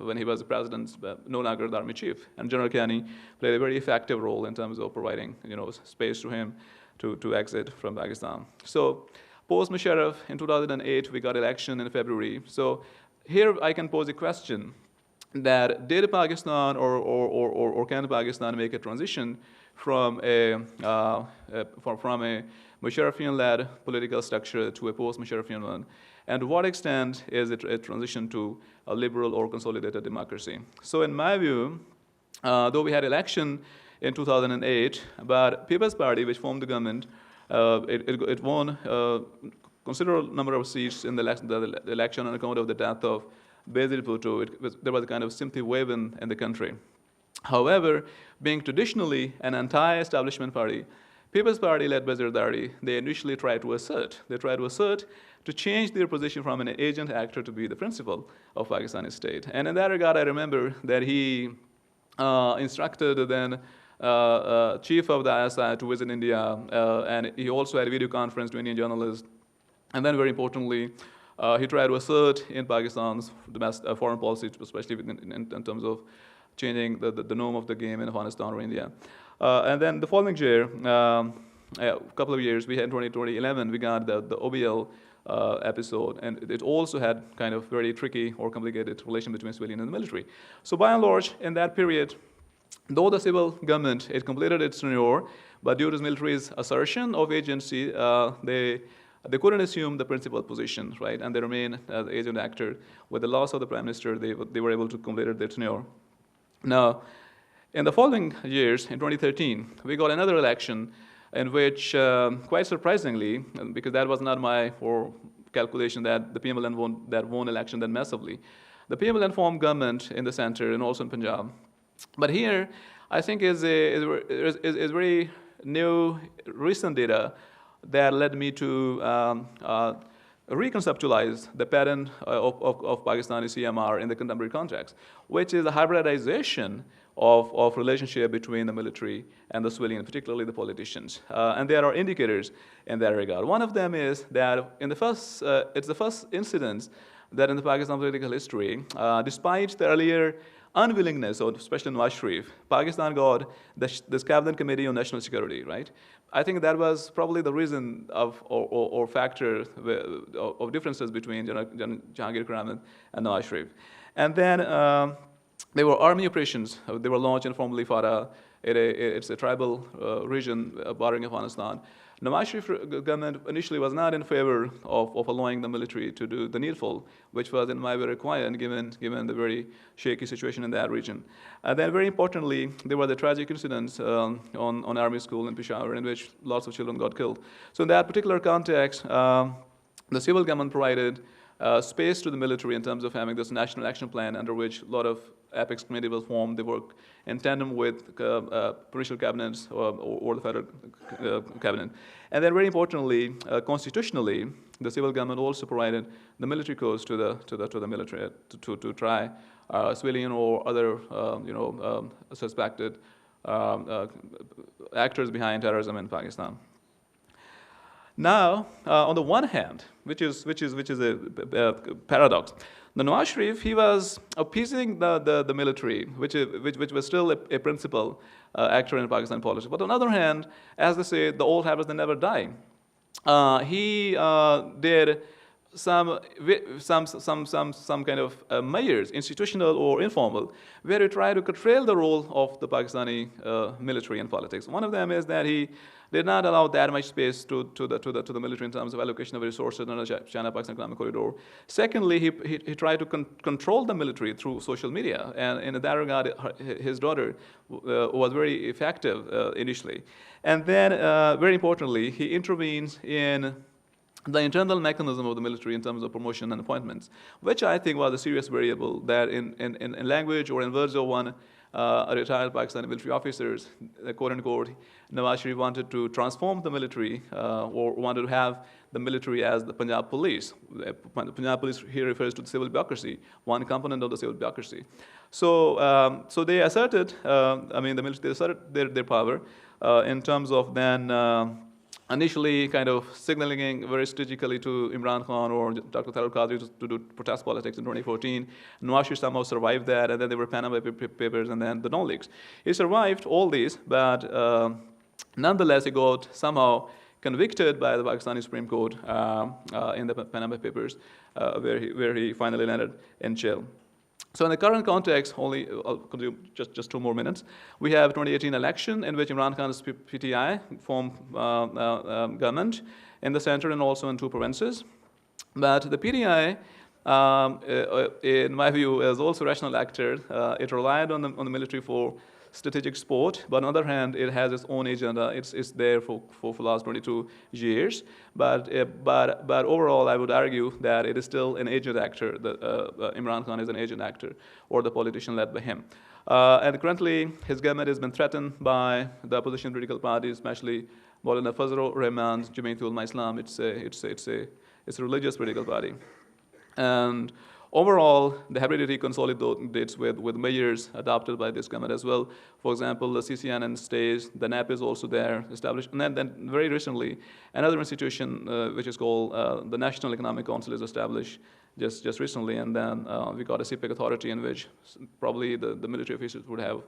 when he was the president, no longer the Army Chief. And General Kiani played a very effective role in terms of providing space to him to exit from Pakistan. So post-Musharraf in 2008, we got election in February. So here I can pose a question that did Pakistan or can Pakistan make a transition from a Musharrafian-led political structure to a post-Musharrafian one? And to what extent is it a transition to a liberal or consolidated democracy? So in my view, though we had election in 2008, but People's Party, which formed the government, it won a considerable number of seats in the election on account of the death of Benazir Bhutto. There was a kind of sympathy wave in the country. However, being traditionally an anti-establishment party, People's Party led by Zardari, they initially tried to assert to change their position from an agent actor to be the principal of Pakistani state. And in that regard, I remember that he instructed the then chief of the ISI to visit India, and he also had a video conference to Indian journalists. And then very importantly, he tried to assert in Pakistan's foreign policy, especially in terms of changing the norm of the game in Afghanistan or India. And then the following year, a couple of years, we had in 2011, we got the OBL episode, and it also had kind of very tricky or complicated relation between civilian and the military. So by and large, in that period, though the civil government, it completed its tenure, but due to the military's assertion of agency, they couldn't assume the principal position, right? And they remain as agent actor. With the loss of the prime minister, they were able to complete their tenure. Now, in the following years, in 2013, we got another election in which, quite surprisingly, because that was not my calculation that the PMLN won election that massively, the PMLN formed government in the center and also in Punjab. But here, I think is very new, recent data that led me to reconceptualize the pattern of Pakistani CMR in the contemporary context, which is the hybridization of relationship between the military and the civilian, particularly the politicians. And there are indicators in that regard. One of them is that it's the first incidence that in the Pakistan political history, despite the earlier unwillingness, or especially Nawaz Sharif, Pakistan got this cabinet committee on national security, right? I think that was probably the reason or factor of differences between Jahangir Khan and Nawaz Sharif. And then there were army operations. They were launched informally Farah. It's a tribal region bordering Afghanistan. Nawaz Sharif government initially was not in favor of allowing the military to do the needful, which was in my view required given the very shaky situation in that region. And then very importantly, there were the tragic incidents on army school in Peshawar in which lots of children got killed. So in that particular context, the civil government provided space to the military in terms of having this national action plan under which a lot of APEX committee was formed. They work in tandem with provincial cabinets or the federal cabinet. And then very importantly, constitutionally, the civil government also provided the military codes to the military to try civilian or other suspected actors behind terrorism in Pakistan. Now, on the one hand, which is a paradox, the Nawaz Sharif, he was appeasing the military, which was still a principal actor in Pakistan politics. But on the other hand, as they say, the old habits they never die. He did some kind of measures, institutional or informal, where he tried to curtail the role of the Pakistani military in politics. One of them is that he did not allow that much space to the military in terms of allocation of resources under the China-Pakistan Economic Corridor. Secondly, he tried to control the military through social media, and in that regard, his daughter was very effective initially. And then, very importantly, he intervenes in the internal mechanism of the military in terms of promotion and appointments, which I think was a serious variable that in language or in words of one retired Pakistani military officers, quote unquote, Nawaz Sharif wanted to transform the military or wanted to have the military as the Punjab police. The Punjab police here refers to the civil bureaucracy, one component of the civil bureaucracy. So, so they asserted, the military asserted their power in terms of then initially kind of signaling very strategically to Imran Khan or Dr. Thakur Qadri to do protest politics in 2014. Nawaz Sharif somehow survived that, and then there were Panama papers and then the non-leaks. He survived all these, but Nonetheless, he got somehow convicted by the Pakistani Supreme Court in the Panama Papers, where he finally landed in jail. So in the current context, I'll continue just 2 more minutes. We have 2018 election in which Imran Khan's PTI formed government in the center and also in 2 provinces. But the PTI, in my view, is also a rational actor. It relied on the military for strategic support, but on the other hand, it has its own agenda. It's there for the last 22 years. But overall, I would argue that it is still an agent actor. Imran Khan is an agent actor, or the politician led by him. And currently, his government has been threatened by the opposition political parties, especially Maulana Fazlur Rahman's Jamaatul Ulama Islam. It's a religious political party. And overall, the hybridity consolidates with measures adopted by this government as well. For example, the CCNN stays, the NAP is also there, established, and then very recently, another institution which is called the National Economic Council is established just recently, and then we got a CPEC authority in which probably the military officials would have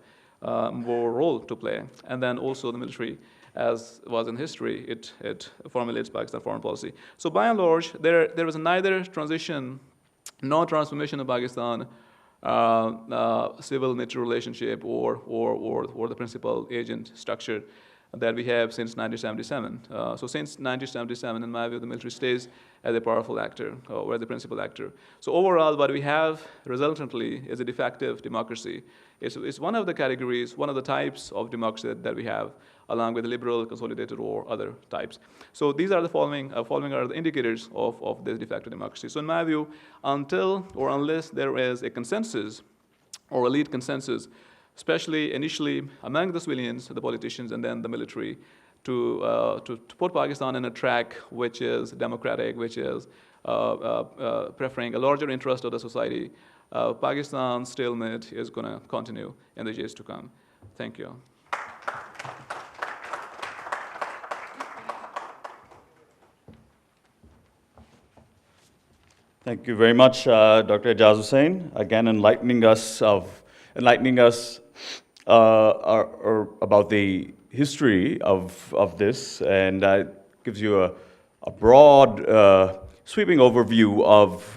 more role to play. And then also the military, as was in history, it formulates Pakistan foreign policy. So by and large, there was neither transition no transformation of Pakistan civil military relationship or the principal agent structure that we have since 1977. So since 1977, in my view, the military stays as a powerful actor or as the principal actor. So overall, what we have resultantly is a de facto democracy. It's one of the categories, one of the types of democracy that we have, along with liberal, consolidated, or other types. So these are the following are the indicators of this de facto democracy. So in my view, until or unless there is a consensus or elite consensus, especially initially among the civilians, the politicians, and then the military, to put Pakistan in a track which is democratic, which is preferring a larger interest of the society, Pakistan's stalemate is going to continue in the years to come. Thank you. Thank you very much, Dr. Ijaz Hussain, again enlightening us about the history of this, and gives you a broad, sweeping overview of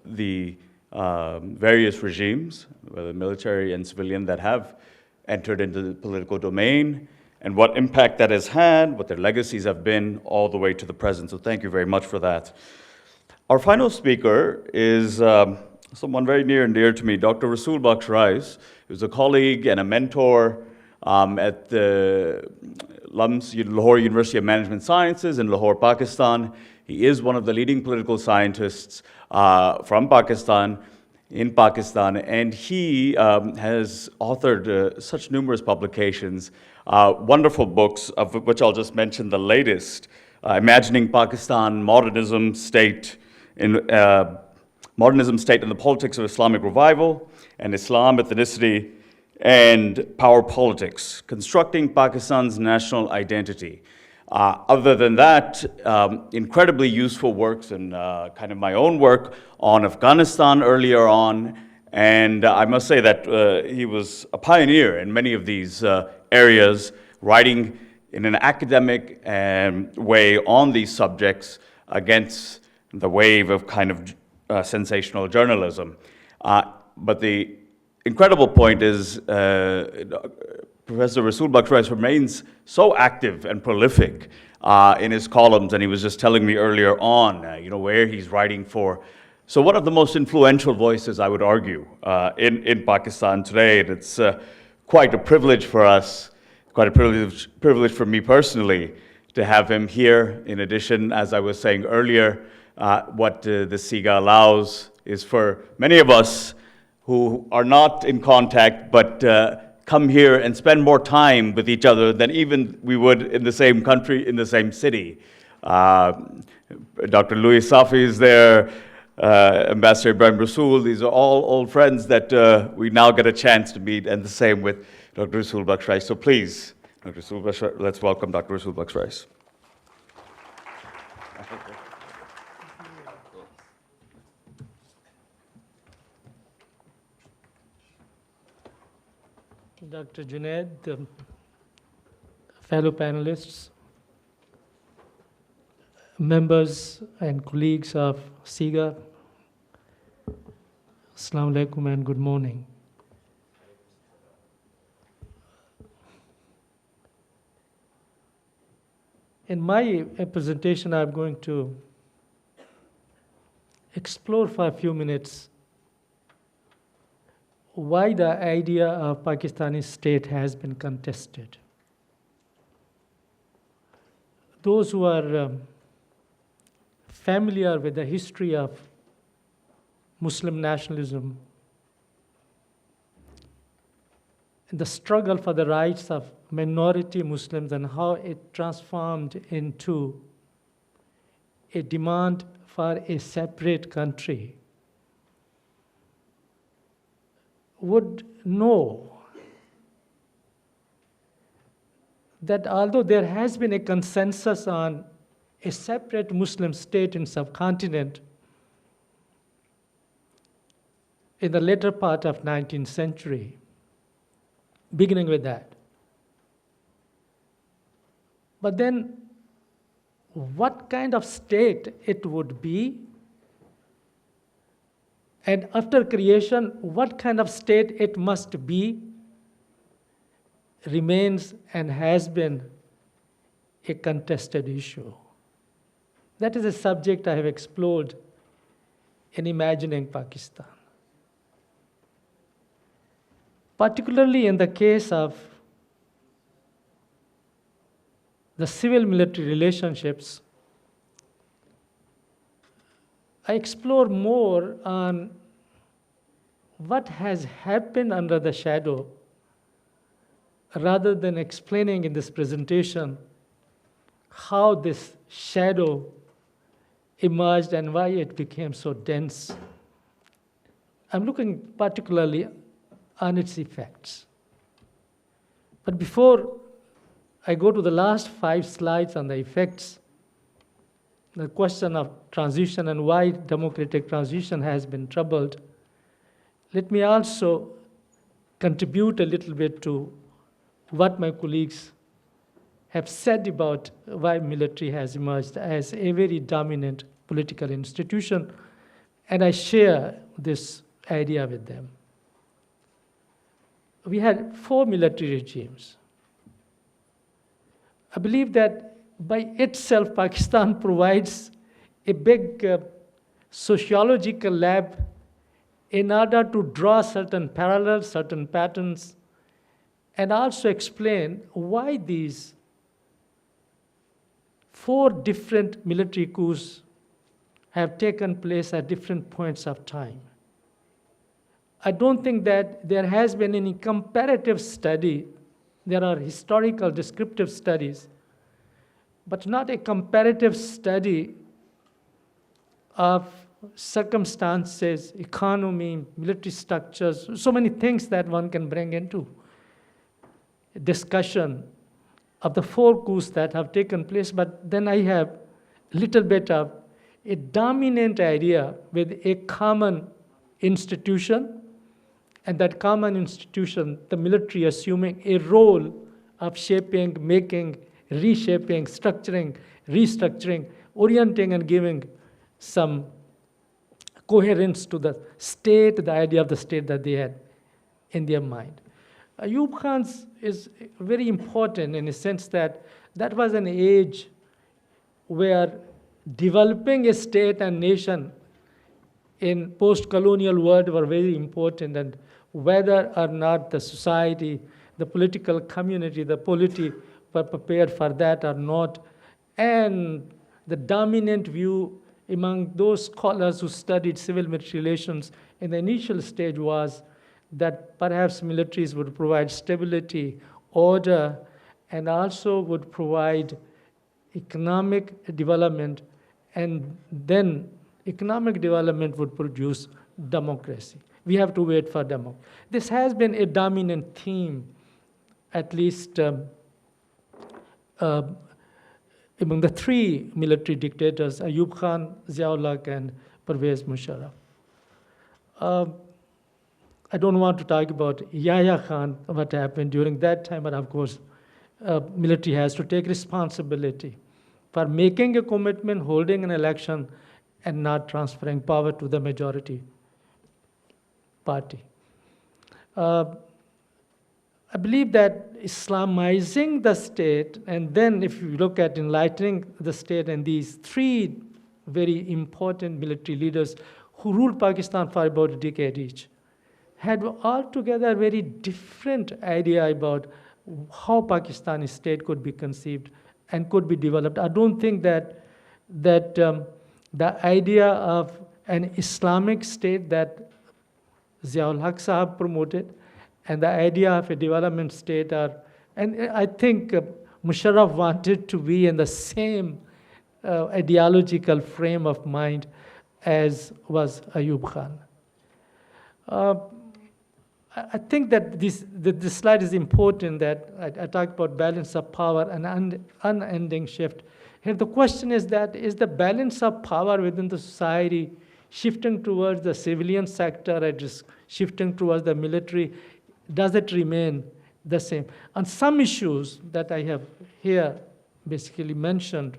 the various regimes, whether military and civilian, that have entered into the political domain, and what impact that has had, what their legacies have been, all the way to the present. So thank you very much for that. Our final speaker is someone very near and dear to me, Dr. Rasool Bakhsh Rais, who's a colleague and a mentor at the Lahore University of Management Sciences in Lahore, Pakistan. He is one of the leading political scientists from Pakistan, in Pakistan, and he has authored such numerous publications, wonderful books, of which I'll just mention the latest, Imagining Pakistan, Modernism, State in the Politics of Islamic Revival, and Islam, Ethnicity, and Power Politics, Constructing Pakistan's National Identity. Other than that, incredibly useful works and kind of my own work on Afghanistan earlier on, and I must say that he was a pioneer in many of these areas, writing in an academic way on these subjects against the wave of kind of sensational journalism. But the incredible point is Professor Rasool Bakhsh Rais remains so active and prolific in his columns, and he was just telling me earlier on, where he's writing for. So one of the most influential voices, I would argue, in Pakistan today, and it's quite a privilege for us, quite a privilege for me personally, to have him here. In addition, as I was saying earlier, what the SIGA allows is for many of us who are not in contact, but come here and spend more time with each other than even we would in the same country, in the same city. Dr. Louis Safi is there, Ambassador Ibrahim Rasool. These are all old friends that we now get a chance to meet, and the same with Dr. Rasool Bakhsh Rais. So please, Dr. Rasool Bakhsh Rais, let's welcome Dr. Rasool Bakhsh Rais. Dr. Junaid, fellow panelists, members and colleagues of SIGA, Assalamu alaikum and good morning. In my presentation, I'm going to explore for a few minutes why the idea of Pakistani state has been contested. Those who are familiar with the history of Muslim nationalism and the struggle for the rights of minority Muslims and how it transformed into a demand for a separate country would know that although there has been a consensus on a separate Muslim state in subcontinent in the later part of 19th century, beginning with that. But then what kind of state it would be, and after creation, what kind of state it must be, remains and has been a contested issue. That is a subject I have explored in Imagining Pakistan. Particularly in the case of the civil-military relationships, I explore more on what has happened under the shadow rather than explaining in this presentation how this shadow emerged and why it became so dense. I'm looking particularly on its effects. But before I go to the last 5 slides on the effects, the question of transition and why democratic transition has been troubled, let me also contribute a little bit to what my colleagues have said about why military has emerged as a very dominant political institution, and I share this idea with them. We had 4 military regimes. I believe that by itself, Pakistan provides a big sociological lab in order to draw certain parallels, certain patterns, and also explain why these 4 different military coups have taken place at different points of time. I don't think that there has been any comparative study. There are historical descriptive studies, but not a comparative study of circumstances, economy, military structures, so many things that one can bring into discussion of the 4 coups that have taken place. But then I have a little bit of a dominant idea with a common institution, and that common institution, the military assuming a role of shaping, making, reshaping, structuring, restructuring, orienting and giving some coherence to the state, the idea of the state that they had in their mind. Ayub Khan's is very important in a sense that that was an age where developing a state and nation in post-colonial world were very important, and whether or not the society, the political community, the polity were prepared for that or not. And the dominant view among those scholars who studied civil-military relations in the initial stage was that perhaps militaries would provide stability, order, and also would provide economic development, and then economic development would produce democracy. We have to wait for democracy. This has been a dominant theme, at least among the 3 military dictators, Ayub Khan, Ziaul Haq, and Pervez Musharraf. I don't want to talk about Yahya Khan, what happened during that time, but of course, military has to take responsibility for making a commitment, holding an election, and not transferring power to the majority party. I believe that Islamizing the state, and then if you look at enlightening the state, and these three very important military leaders who ruled Pakistan for about a decade each, had altogether a very different idea about how Pakistani state could be conceived and could be developed. I don't think that the idea of an Islamic state that Ziaul Haq Sahab promoted and the idea of a development state are, and I think Musharraf wanted to be in the same ideological frame of mind as was Ayub Khan. I think that this slide is important, that I talk about balance of power and unending shift. Here the question is that, is the balance of power within the society shifting towards the civilian sector, or just shifting towards the military? Does it remain the same? On some issues that I have here basically mentioned,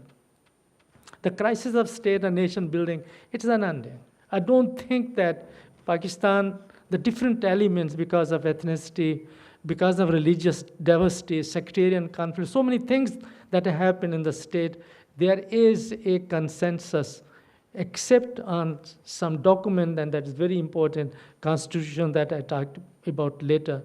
the crisis of state and nation building, it is unending. I don't think that Pakistan, the different elements, because of ethnicity, because of religious diversity, sectarian conflict, so many things that happen in the state, there is a consensus, except on some document, and that is very important, constitution that I talked about later.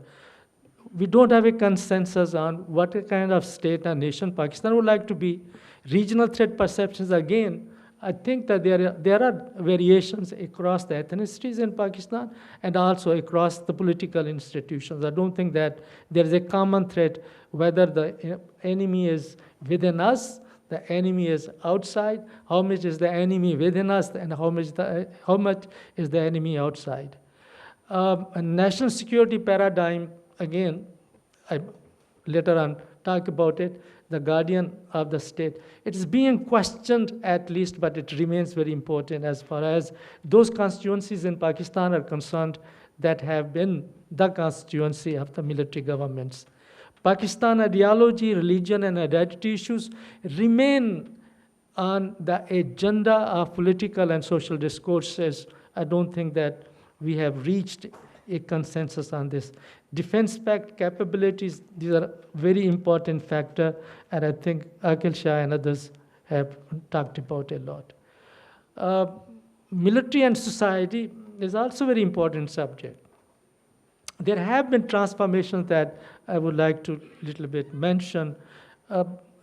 We don't have a consensus on what kind of state and nation Pakistan would like to be. Regional threat perceptions, again, I think that there are variations across the ethnicities in Pakistan and also across the political institutions. I don't think that there is a common threat, whether the enemy is within us, the enemy is outside, how much is the enemy within us, and how much is the enemy outside. A national security paradigm, again, I later on talk about it, the guardian of the state. It is being questioned at least, but it remains very important as far as those constituencies in Pakistan are concerned that have been the constituency of the military governments. Pakistan ideology, religion, and identity issues remain on the agenda of political and social discourses. I don't think that we have reached a consensus on this. Defense pact capabilities, these are very important factor, and I think Aqil Shah and others have talked about a lot. Military and society is also a very important subject. There have been transformations that I would like to little bit mention.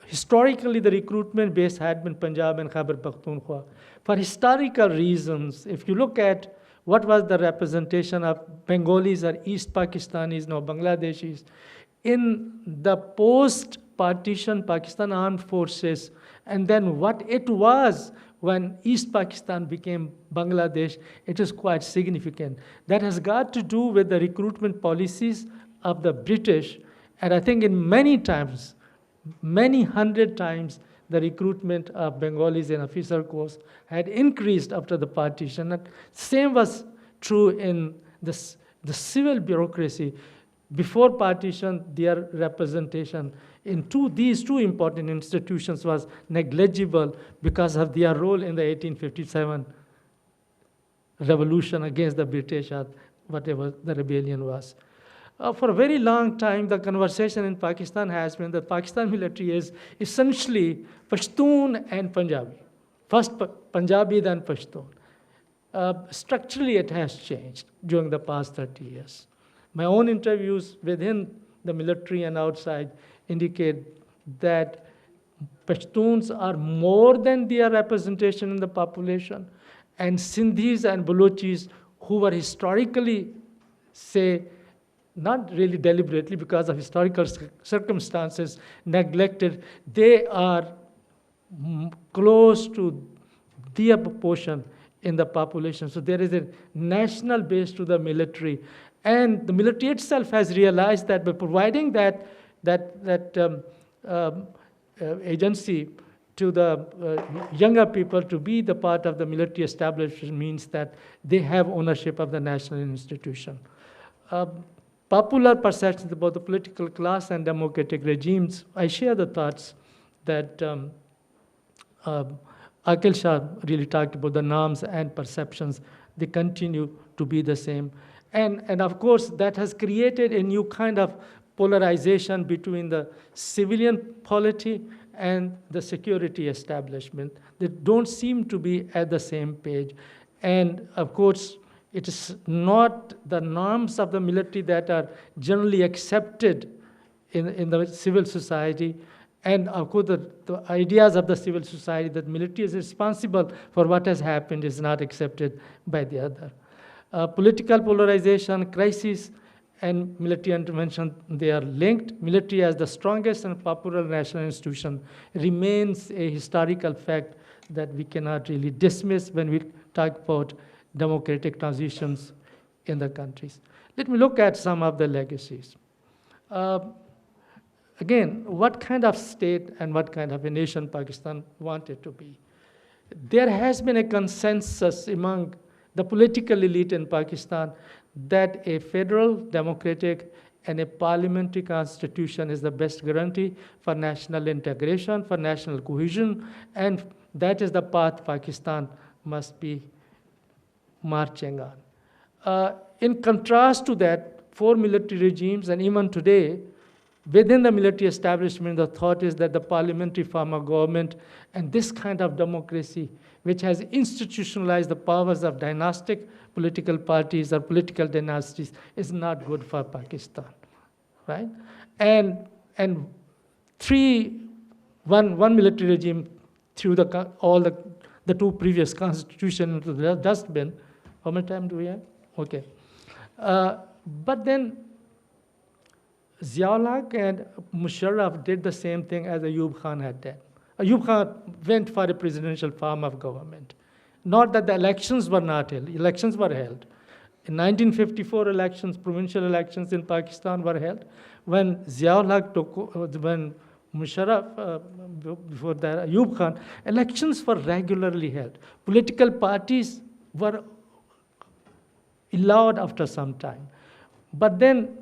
Historically, the recruitment base had been Punjab and Khyber Pakhtunkhwa. For historical reasons, if you look at what was the representation of Bengalis or East Pakistanis, now Bangladeshis, in the post-partition Pakistan armed forces, and then what it was when East Pakistan became Bangladesh, it is quite significant. That has got to do with the recruitment policies of the British, and I think in many times, many hundred times, the recruitment of Bengalis in officer corps had increased after the partition. And same was true in the civil bureaucracy. Before partition, their representation in these two important institutions was negligible because of their role in the 1857 revolution against the British, or whatever the rebellion was. For a very long time, the conversation in Pakistan has been that Pakistan military is essentially Pashtun and Punjabi. First Punjabi, then Pashtun. Structurally, it has changed during the past 30 years. My own interviews within the military and outside indicate that Pashtuns are more than their representation in the population, and Sindhis and Balochis, who were historically, say, not really deliberately because of historical circumstances, neglected, they are close to their proportion in the population. So there is a national base to the military. And the military itself has realized that by providing that agency to the younger people to be the part of the military establishment means that they have ownership of the national institution. popular perceptions about the political class and democratic regimes, I share the thoughts that Akil Shah really talked about, the norms and perceptions. They continue to be the same. And of course, that has created a new kind of polarization between the civilian polity and the security establishment. They don't seem to be at the same page. And of course, it is not the norms of the military that are generally accepted in the civil society. And of course, the ideas of the civil society that military is responsible for what has happened is not accepted by the other. Political polarization, crisis, and military intervention, they are linked. Military as the strongest and popular national institution remains a historical fact that we cannot really dismiss when we talk about democratic transitions in the countries. Let me look at some of the legacies. Again, what kind of state and what kind of a nation Pakistan wanted to be? There has been a consensus among the political elite in Pakistan that a federal, democratic, and a parliamentary constitution is the best guarantee for national integration, for national cohesion, and that is the path Pakistan must be marching on. In contrast to that, 4 military regimes, and even today, within the military establishment, the thought is that the parliamentary form of government and this kind of democracy, which has institutionalized the powers of dynastic political parties or political dynasties, is not good for Pakistan, right? And one military regime threw all the 2 previous constitutions into the dustbin. How much time do we have? Okay. But then Ziaul Haq and Musharraf did the same thing as Ayub Khan had done. Ayub Khan went for a presidential form of government. Not that the elections were not held. Elections were held. In 1954 elections, provincial elections in Pakistan were held. When Ziaul Haq when Musharraf, before that Ayub Khan, elections were regularly held. Political parties were allowed after some time. But then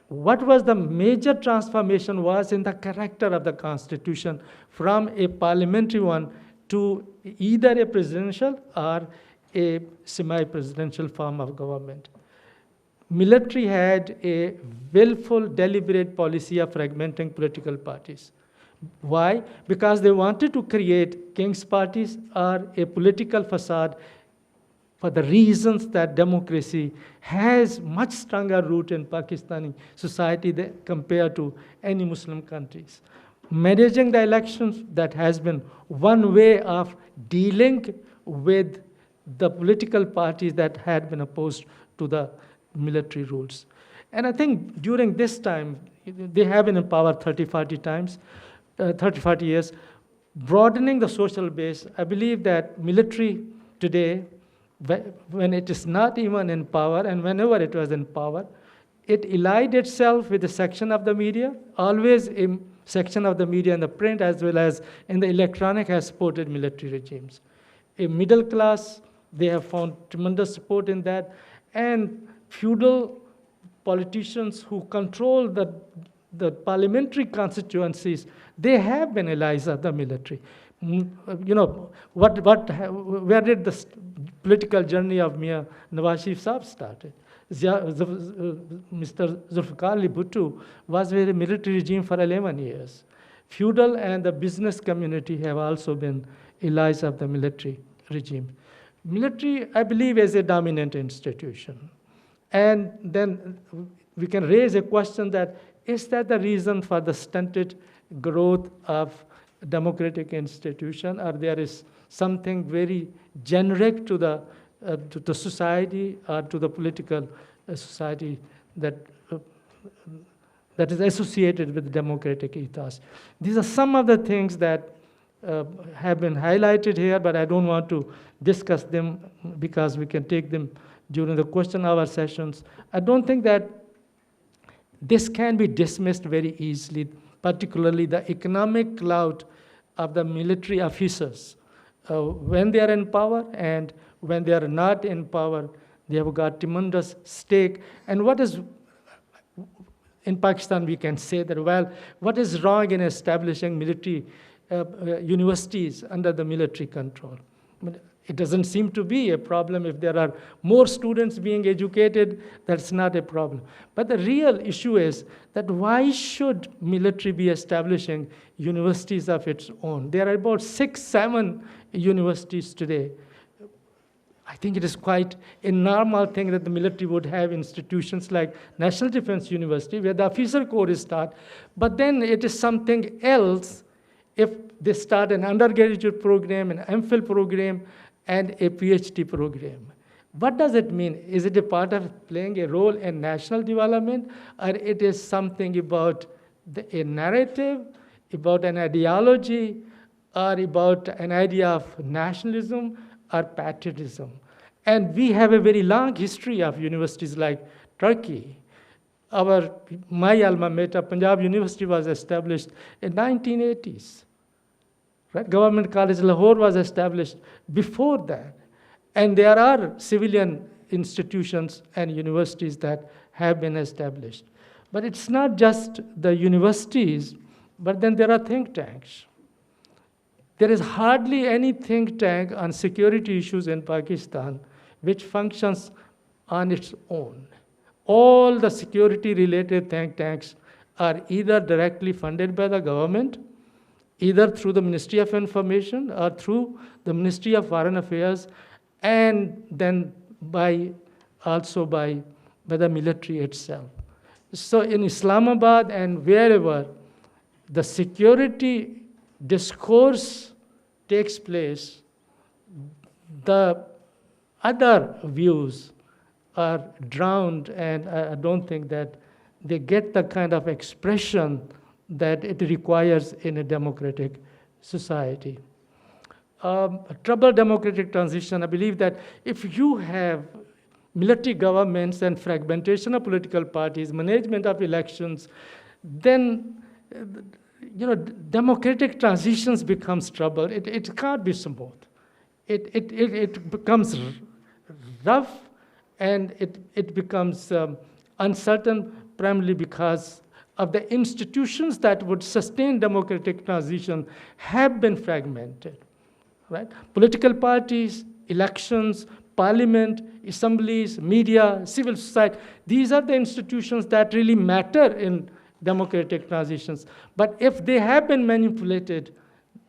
what was the major transformation was in the character of the constitution from a parliamentary one to either a presidential or a semi-presidential form of government. Military had a willful, deliberate policy of fragmenting political parties. Why? Because they wanted to create king's parties or a political facade for the reasons that democracy has much stronger root in Pakistani society compared to any Muslim countries. Managing the elections, that has been one way of dealing with the political parties that had been opposed to the military rules. And I think during this time, they have been in power 30-40 years, broadening the social base. I believe that military today, when it is not even in power, and whenever it was in power, it allied itself with a section of the media, always a section of the media in the print as well as in the electronic has supported military regimes. A middle class, they have found tremendous support in that, and feudal politicians who control the parliamentary constituencies, they have been allies of the military. You know, where did the political journey of Mia Nawaz Sharif Saab started? Mr. Zulfikar Ali Bhutto was with a military regime for 11 years. Feudal and the business community have also been allies of the military regime. Military, I believe, is a dominant institution. And then we can raise a question that, is that the reason for the stunted growth of democratic institution, or there is something very generic to the society or to the political society that is associated with democratic ethos? These are some of the things that have been highlighted here, but I don't want to discuss them because we can take them during the question hour sessions. I don't think that this can be dismissed very easily, particularly the economic clout of the military officers. When they are in power and when they are not in power, they have got tremendous stake. And what is in Pakistan, we can say that, well, what is wrong in establishing military universities under the military control? It doesn't seem to be a problem. If there are more students being educated, that's not a problem. But the real issue is that why should military be establishing universities of its own? There are about 6, 7 universities today. I think it is quite a normal thing that the military would have institutions like National Defense University, where the officer corps is taught, but then it is something else if they start an undergraduate program, an MPhil program, and a PhD program. What does it mean? Is it a part of playing a role in national development, or it is something about a narrative, about an ideology, or about an idea of nationalism or patriotism? And we have a very long history of universities like Turkey. My alma mater, Punjab University, was established in 1980s. Right? Government College Lahore was established before that. And there are civilian institutions and universities that have been established. But it's not just the universities, but then there are think tanks. There is hardly any think tank on security issues in Pakistan which functions on its own. All the security-related think tanks are either directly funded by the government, either through the Ministry of Information or through the Ministry of Foreign Affairs, and then also by the military itself. So in Islamabad and wherever the security discourse takes place, the other views are drowned, and I don't think that they get the kind of expression that it requires in a democratic society. Troubled democratic transition, I believe that if you have military governments and fragmentation of political parties, management of elections, then democratic transitions becomes trouble. It can't be smooth. It becomes rough, and it becomes uncertain, primarily because of the institutions that would sustain democratic transition have been fragmented. Right? Political parties, elections, parliament, assemblies, media, civil society, these are the institutions that really matter in democratic transitions. But if they have been manipulated,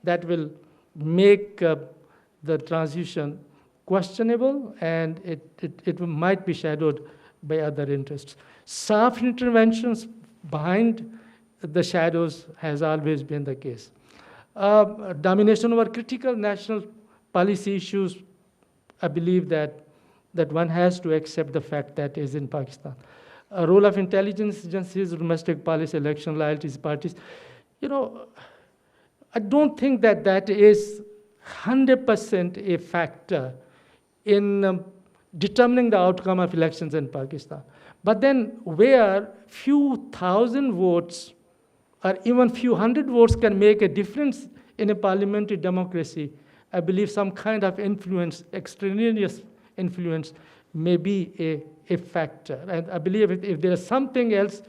that will make the transition questionable, and it might be shadowed by other interests. Soft interventions behind the shadows has always been the case. Domination over critical national policy issues, I believe that one has to accept the fact that is in Pakistan. A role of intelligence agencies, domestic policy, election loyalties parties. I don't think that is 100% a factor in determining the outcome of elections in Pakistan. But then where few thousand votes or even few hundred votes can make a difference in a parliamentary democracy, I believe some kind of influence, extraneous influence, may be a factor. And I believe if there is something else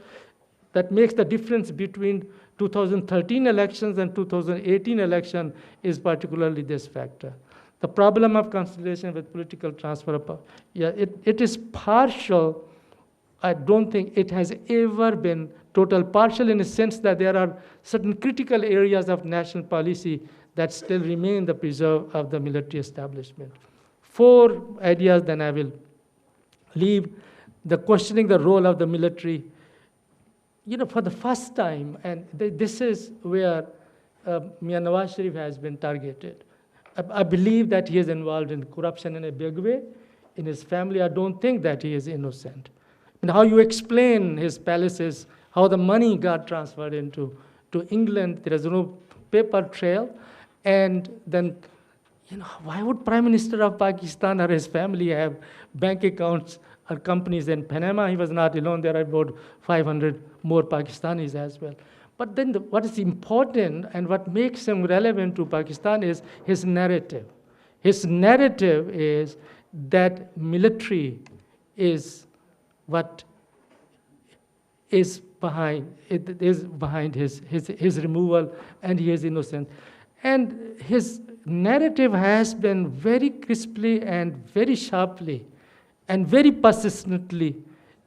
that makes the difference between 2013 elections and 2018 election is particularly this factor. The problem of consolidation with political transfer of power, it is partial. I don't think it has ever been total. Partial in the sense that there are certain critical areas of national policy that still remain the preserve of the military establishment. 4 ideas, then I will leave. The questioning the role of the military. For the first time, and this is where Mian Nawaz Sharif has been targeted. I believe that he is involved in corruption in a big way. In his family, I don't think that he is innocent. And how you explain his palaces, how the money got transferred to England, there is no paper trail. And then, why would Prime Minister of Pakistan or his family have bank accounts or companies in Panama? He was not alone. There are about 500 more Pakistanis as well. But then what is important and what makes him relevant to Pakistan is his narrative. His narrative is that military is what is behind his removal, and he is innocent. And his narrative has been very crisply and very sharply and very persistently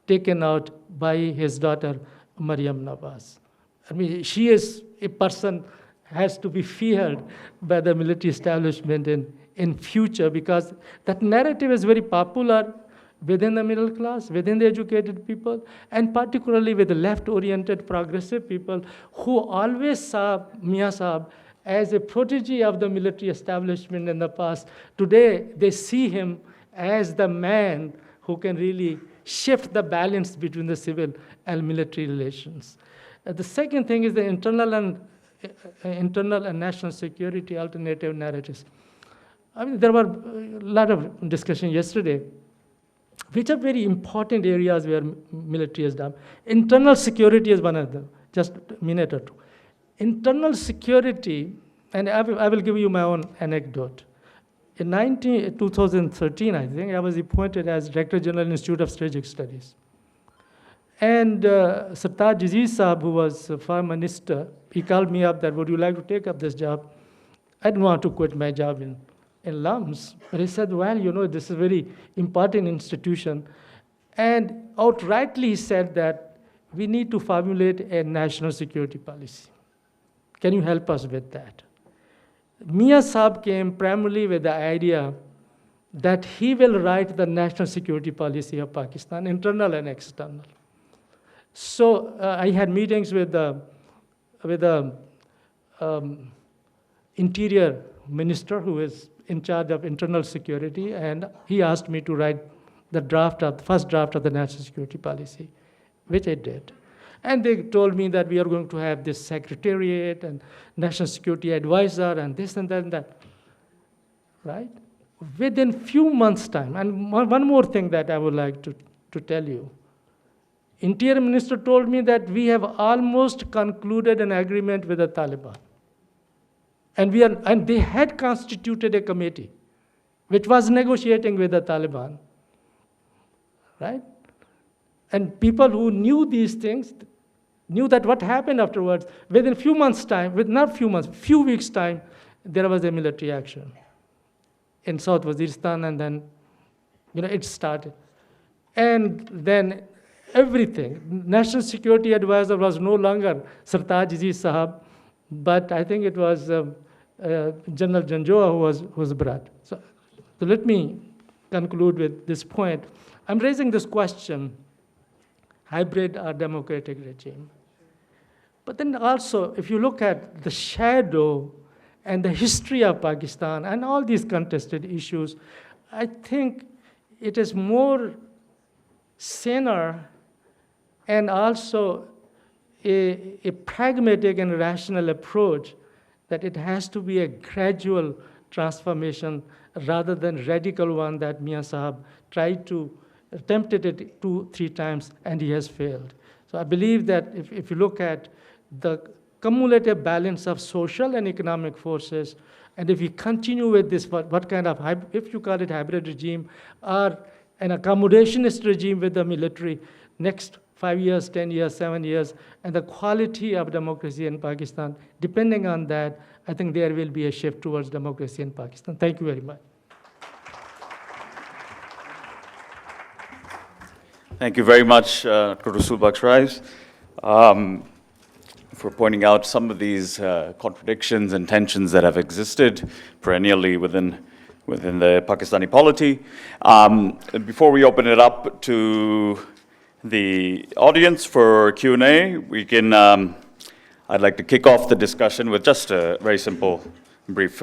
taken out by his daughter, Maryam Nawaz. I mean, she is a person has to be feared by the military establishment in future, because that narrative is very popular within the middle class, within the educated people, and particularly with the left-oriented progressive people who always saw Mia Saab as a protege of the military establishment in the past. Today, they see him as the man who can really shift the balance between the civil and military relations. The second thing is the internal and national security alternative narratives. I mean, there were a lot of discussion yesterday, which are very important areas where military has done. Internal security is one of them. Just a minute or two. Internal security, and I will give you my own anecdote. In 2013, I think, I was appointed as Director General Institute of Strategic Studies. And Sartaj Aziz Saab, who was a foreign minister, he called me up that, would you like to take up this job? I didn't want to quit my job in LUMS, but he said, well, you know, this is a very important institution. And outrightly he said that we need to formulate a national security policy. Can you help us with that? Mia Saab came primarily with the idea that he will write the national security policy of Pakistan, internal and external. So I had meetings with the interior minister who is in charge of internal security, and he asked me to write the first draft of the national security policy, which I did. And they told me that we are going to have this secretariat and national security advisor and this and that and that, right? Within few months' time, and one more thing that I would like to tell you. Interior Minister told me that we have almost concluded an agreement with the Taliban. And they had constituted a committee which was negotiating with the Taliban, right? And people who knew these things knew that what happened afterwards, within few months' time, few weeks' time, there was a military action in South Waziristan, and then, you know, it started. And then everything, National Security Advisor was no longer Sartaj Aziz Sahab, but I think it was General Janjoa who was brought. So let me conclude with this point. I'm raising this question, hybrid or democratic regime. But then also, if you look at the shadow and the history of Pakistan and all these contested issues, I think it is more saner and also a pragmatic and rational approach, that it has to be a gradual transformation rather than radical one that Mia Sahab attempted it 2-3 times, and he has failed. So I believe that if you look at the cumulative balance of social and economic forces, and if we continue with this, what kind of, if you call it hybrid regime, or an accommodationist regime with the military, next 5 years, 10 years, 7 years, and the quality of democracy in Pakistan, depending on that, I think there will be a shift towards democracy in Pakistan. Thank you very much. Thank you very much, Dr. Rasul Baksh Rais, for pointing out some of these contradictions and tensions that have existed perennially within the Pakistani polity. Before we open it up to the audience for Q&A, I'd like to kick off the discussion with just a very simple, brief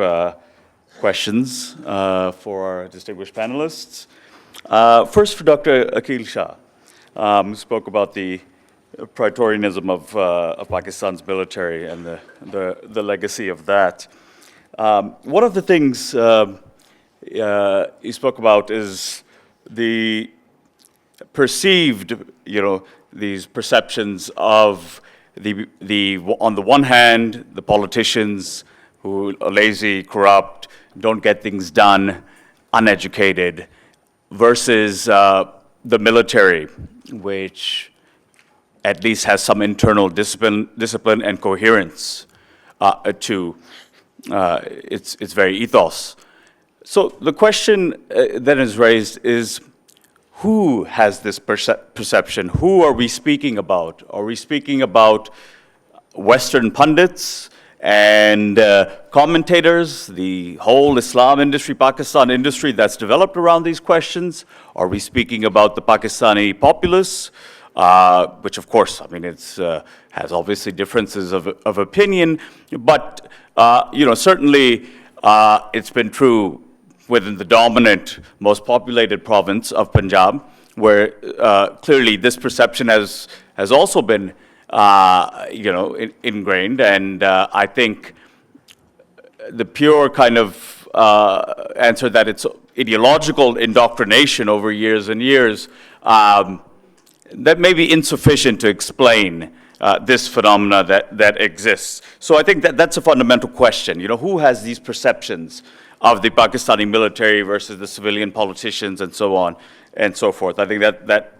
questions for our distinguished panelists. First for Dr. Aqil Shah, who spoke about the praetorianism of Pakistan's military and the legacy of that. One of the things he spoke about is the perceived, these perceptions of on the one hand, the politicians who are lazy, corrupt, don't get things done, uneducated, versus the military, which at least has some internal discipline and coherence to its very ethos. So the question that is raised is, who has this perception? Who are we speaking about? Are we speaking about Western pundits and commentators, the whole Islam industry, Pakistan industry that's developed around these questions? Are we speaking about the Pakistani populace, which of course, I mean, it's has obviously differences of opinion, but certainly it's been true within the dominant, most populated province of Punjab, where clearly this perception has also been ingrained, and I think the pure kind of answer that it's ideological indoctrination over years and years, that may be insufficient to explain this phenomena that exists. So I think that's a fundamental question. Who has these perceptions of the Pakistani military versus the civilian politicians and so on and so forth? I think that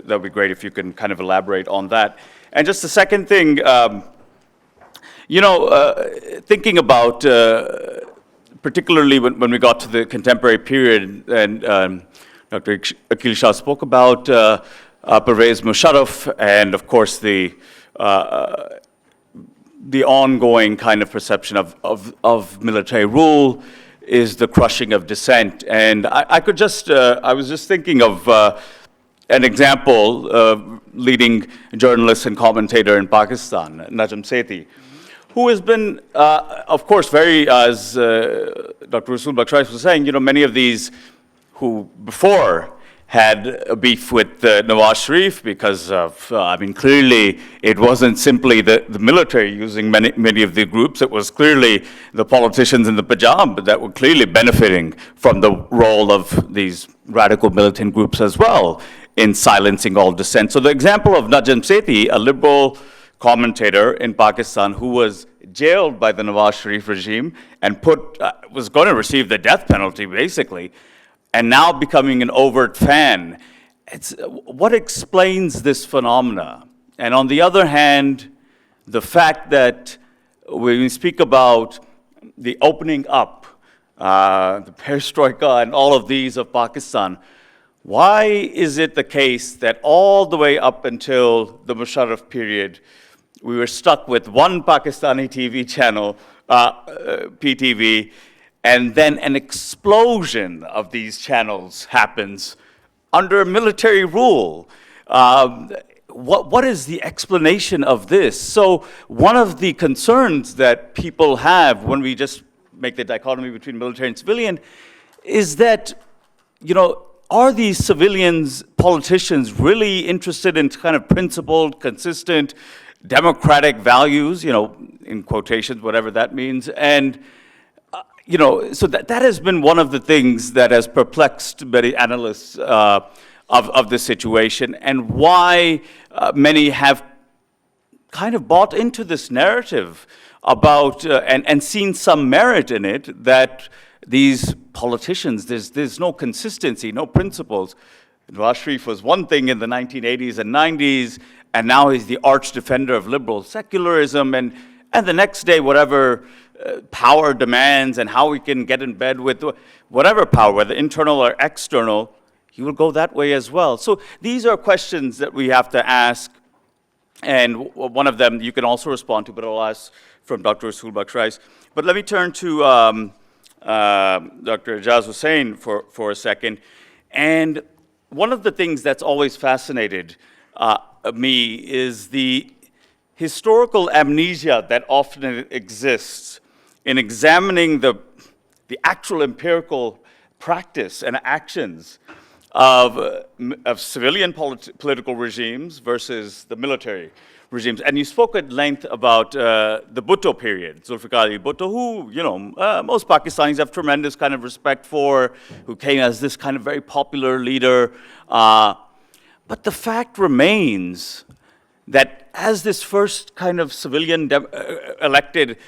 would be great if you can kind of elaborate on that. And just the second thing, thinking about, particularly when we got to the contemporary period, and Dr. Aqil Shah spoke about Pervez Musharraf, and of course the ongoing kind of perception of military rule is the crushing of dissent. And I was just thinking of an example, leading journalist and commentator in Pakistan, Najm Sethi, who has been, of course, as Dr. Rasul Bakhsh was saying, many of these who before had a beef with Nawaz Sharif because of, clearly it wasn't simply the military using many of the groups, it was clearly the politicians in the Punjab that were clearly benefiting from the role of these radical militant groups as well in silencing all dissent. So the example of Najm Sethi, a liberal commentator in Pakistan who was jailed by the Nawaz Sharif regime and was going to receive the death penalty basically, and now becoming an overt fan. What explains this phenomena? And on the other hand, the fact that when we speak about the opening up, the perestroika and all of these of Pakistan, why is it the case that all the way up until the Musharraf period, we were stuck with one Pakistani TV channel, PTV, and then an explosion of these channels happens under military rule? What is the explanation of this? So one of the concerns that people have when we just make the dichotomy between military and civilian is that, are these civilians, politicians, really interested in kind of principled, consistent, democratic values, in quotations, whatever that means? And so that has been one of the things that has perplexed many analysts of this situation, and why many have kind of bought into this narrative about and seen some merit in it, that these politicians, there's no consistency, no principles. Nawaz Sharif was one thing in the 1980s and 90s, and now he's the arch defender of liberal secularism, and the next day, whatever power demands and how we can get in bed with whatever power, whether internal or external, he will go that way as well. So these are questions that we have to ask, and one of them you can also respond to, but I'll ask from Dr. Rasul Bakhsh. But let me turn to Dr. Ijaz Hussain for a second. And one of the things that's always fascinated me is the historical amnesia that often exists in examining the actual empirical practice and actions of civilian political regimes versus the military regimes. And you spoke at length about the Bhutto period, Zulfikar Ali Bhutto, who, most Pakistanis have tremendous kind of respect for, who came as this kind of very popular leader. But the fact remains that as this first kind of civilian elected,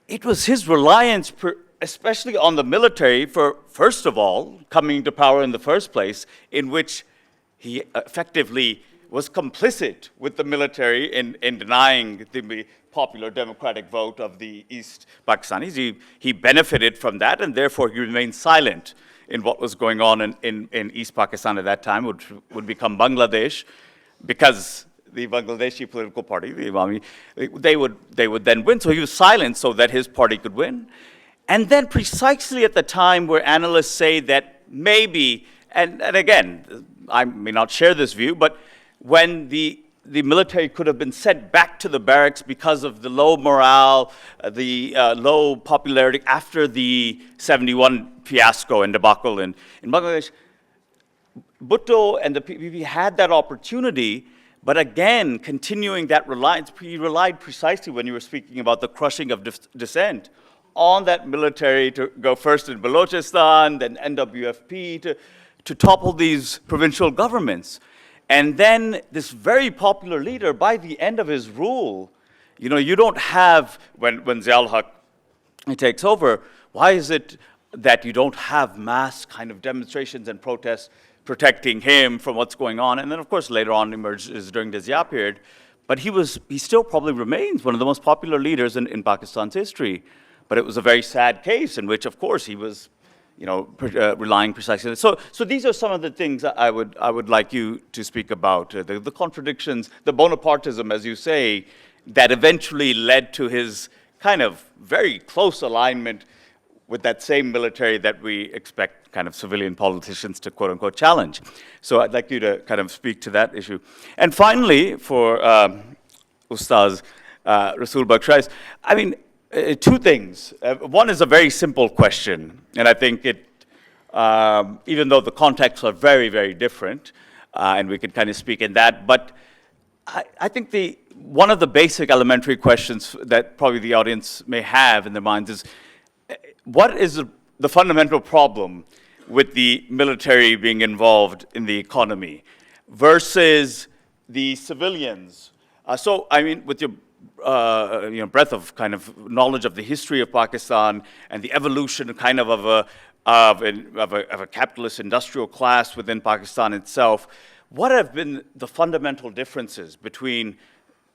it was his reliance, especially on the military, for, first of all, coming to power in the first place, in which he effectively was complicit with the military in denying the popular democratic vote of the East Pakistanis. He benefited from that, and therefore he remained silent in what was going on in East Pakistan at that time, which would become Bangladesh, because the Bangladeshi political party, the Awami, they would then win. So he was silent so that his party could win. And then precisely at the time where analysts say that maybe, and again, I may not share this view, but when the military could have been sent back to the barracks because of the low morale, the low popularity after the 71 fiasco and debacle in Bangladesh, Bhutto and the PPP had that opportunity, but again, continuing that reliance, he relied precisely when you were speaking about the crushing of dissent on that military to go first in Balochistan, then NWFP, to topple these provincial governments. And then this very popular leader, by the end of his rule, you know, you don't have, when Ziaul Haq takes over, why is it that you don't have mass kind of demonstrations and protests protecting him from what's going on? And then, of course, later on emerges during the Zia period. But he still probably remains one of the most popular leaders in Pakistan's history. But it was a very sad case in which, of course, he was, you know, relying precisely on it. So these are some of the things that I would like you to speak about, the contradictions, the Bonapartism, as you say, that eventually led to his kind of very close alignment with that same military that we expect kind of civilian politicians to quote-unquote challenge. So I'd like you to kind of speak to that issue. And finally, for Ustaz Rasul Bakhsh, I mean, two things. One is a very simple question, and I think it, even though the contexts are very, very different, and we can kind of speak in that, but I think one of the basic elementary questions that probably the audience may have in their minds is, what is the fundamental problem with the military being involved in the economy versus the civilians? So, I mean, with your breadth of kind of knowledge of the history of Pakistan and the evolution kind of a capitalist industrial class within Pakistan itself, what have been the fundamental differences between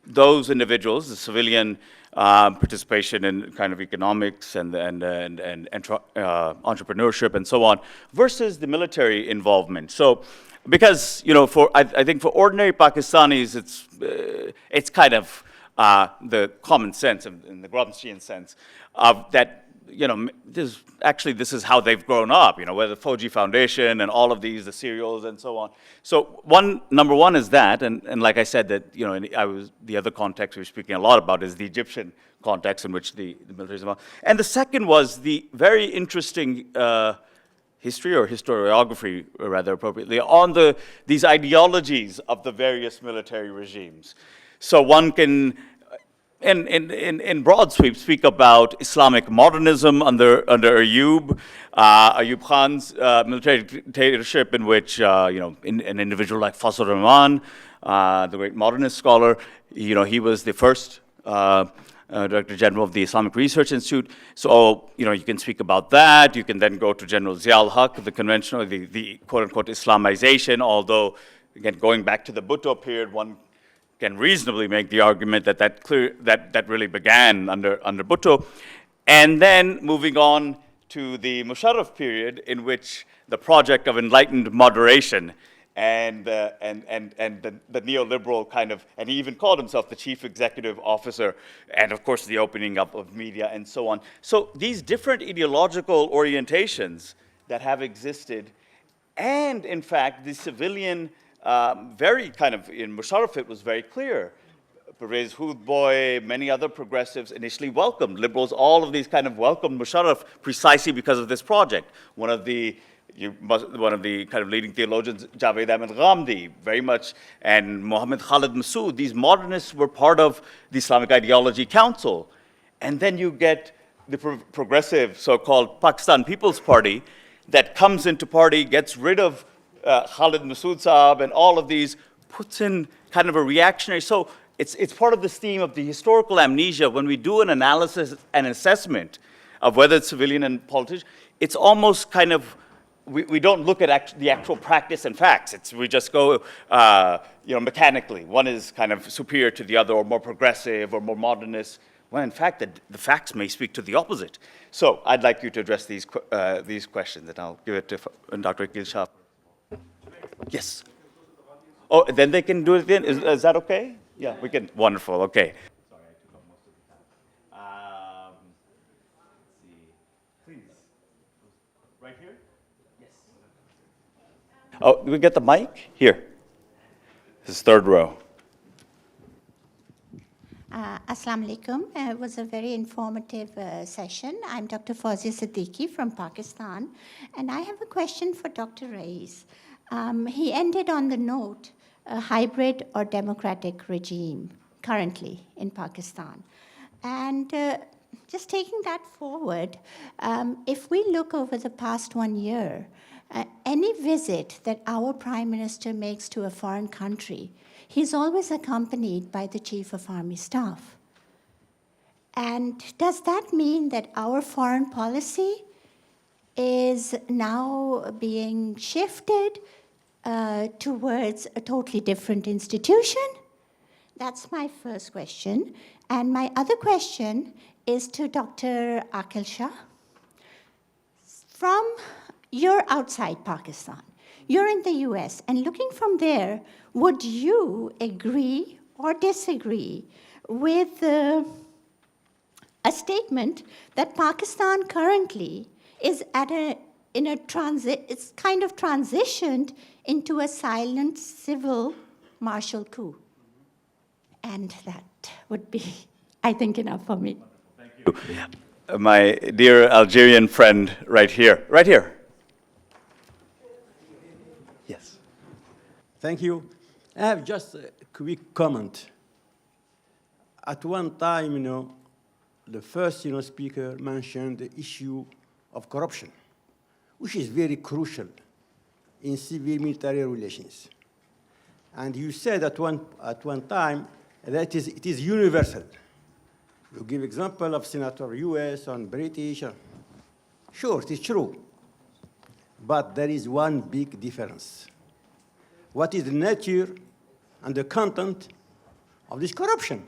those individuals, the civilian participation in kind of economics and entrepreneurship and so on, versus the military involvement? So, because, you know, I think for ordinary Pakistanis, it's kind of the common sense, in the Gramscian sense, of that, you know, this is how they've grown up, you know, where the Fauji Foundation and all of these, the serials and so on. So number one is that, and like I said, that, you know, the other context we were speaking a lot about is the Egyptian context in which the military is involved. And the second was the very interesting history or historiography, rather appropriately, on these ideologies of the various military regimes. So one can, in broad sweep, speak about Islamic modernism under Ayub Khan's military dictatorship, in which, you know, an individual like Fazlur Rahman, the great modernist scholar, you know, he was the first Director General of the Islamic Research Institute. So, you know, you can speak about that. You can then go to General Ziaul Haq, the conventional, the quote-unquote Islamization, although, again, going back to the Bhutto period, one can reasonably make the argument that really began under Bhutto. And then moving on to the Musharraf period, in which the project of enlightened moderation and the neoliberal kind of, and he even called himself the chief executive officer, and of course the opening up of media and so on. So these different ideological orientations that have existed, and in fact the civilian, very kind of, in Musharraf it was very clear. Pervez Hoodbhoy, many other progressives initially welcomed, liberals, all of these kind of welcomed Musharraf precisely because of this project. One of the kind of leading theologians, Javed Ahmed Ghamdi, very much, and Mohammed Khalid Massoud, these modernists were part of the Islamic Ideology Council. And then you get the progressive so-called Pakistan People's Party that comes into party, gets rid of Khalid Massoud Saab and all of these, puts in kind of a reactionary. So it's part of this theme of the historical amnesia. When we do an analysis and assessment of whether it's civilian and politician, it's almost kind of we don't look at the actual practice and facts. We just go, mechanically. One is kind of superior to the other, or more progressive, or more modernist, when in fact the facts may speak to the opposite. So I'd like you to address these questions, and I'll give it to Dr. Akil Shah. Yes. Oh, then they can do it again? Is that okay? Yeah, we can. Wonderful, okay. Sorry, I took up most of the time. Let's see. Please. Right here? Yes. Oh, do we get the mic? Here. This is third row. Assalamu alaikum. It was a very informative session. I'm Dr. Fawzia Siddiqui from Pakistan, and I have a question for Dr. Rais. He ended on the note, a hybrid or democratic regime currently in Pakistan. And just taking that forward, if we look over the past 1 year, any visit that our Prime Minister makes to a foreign country, he's always accompanied by the Chief of Army Staff. And does that mean that our foreign policy is now being shifted towards a totally different institution? That's my first question. And my other question is to Dr. Akil Shah. You're outside Pakistan. You're in the US, and looking from there, would you agree or disagree with a statement that Pakistan currently is it's kind of transitioned into a silent civil martial coup? And that would be, I think, enough for me. Thank you. My dear Algerian friend right here. Right here. Yes. Thank you. I have just a quick comment. At one time, the first speaker mentioned the issue of corruption, which is very crucial in civil-military relations. And you said at one time that it is universal. You give example of Senator US and British. Sure, it is true. But there is one big difference. What is the nature and the content of this corruption?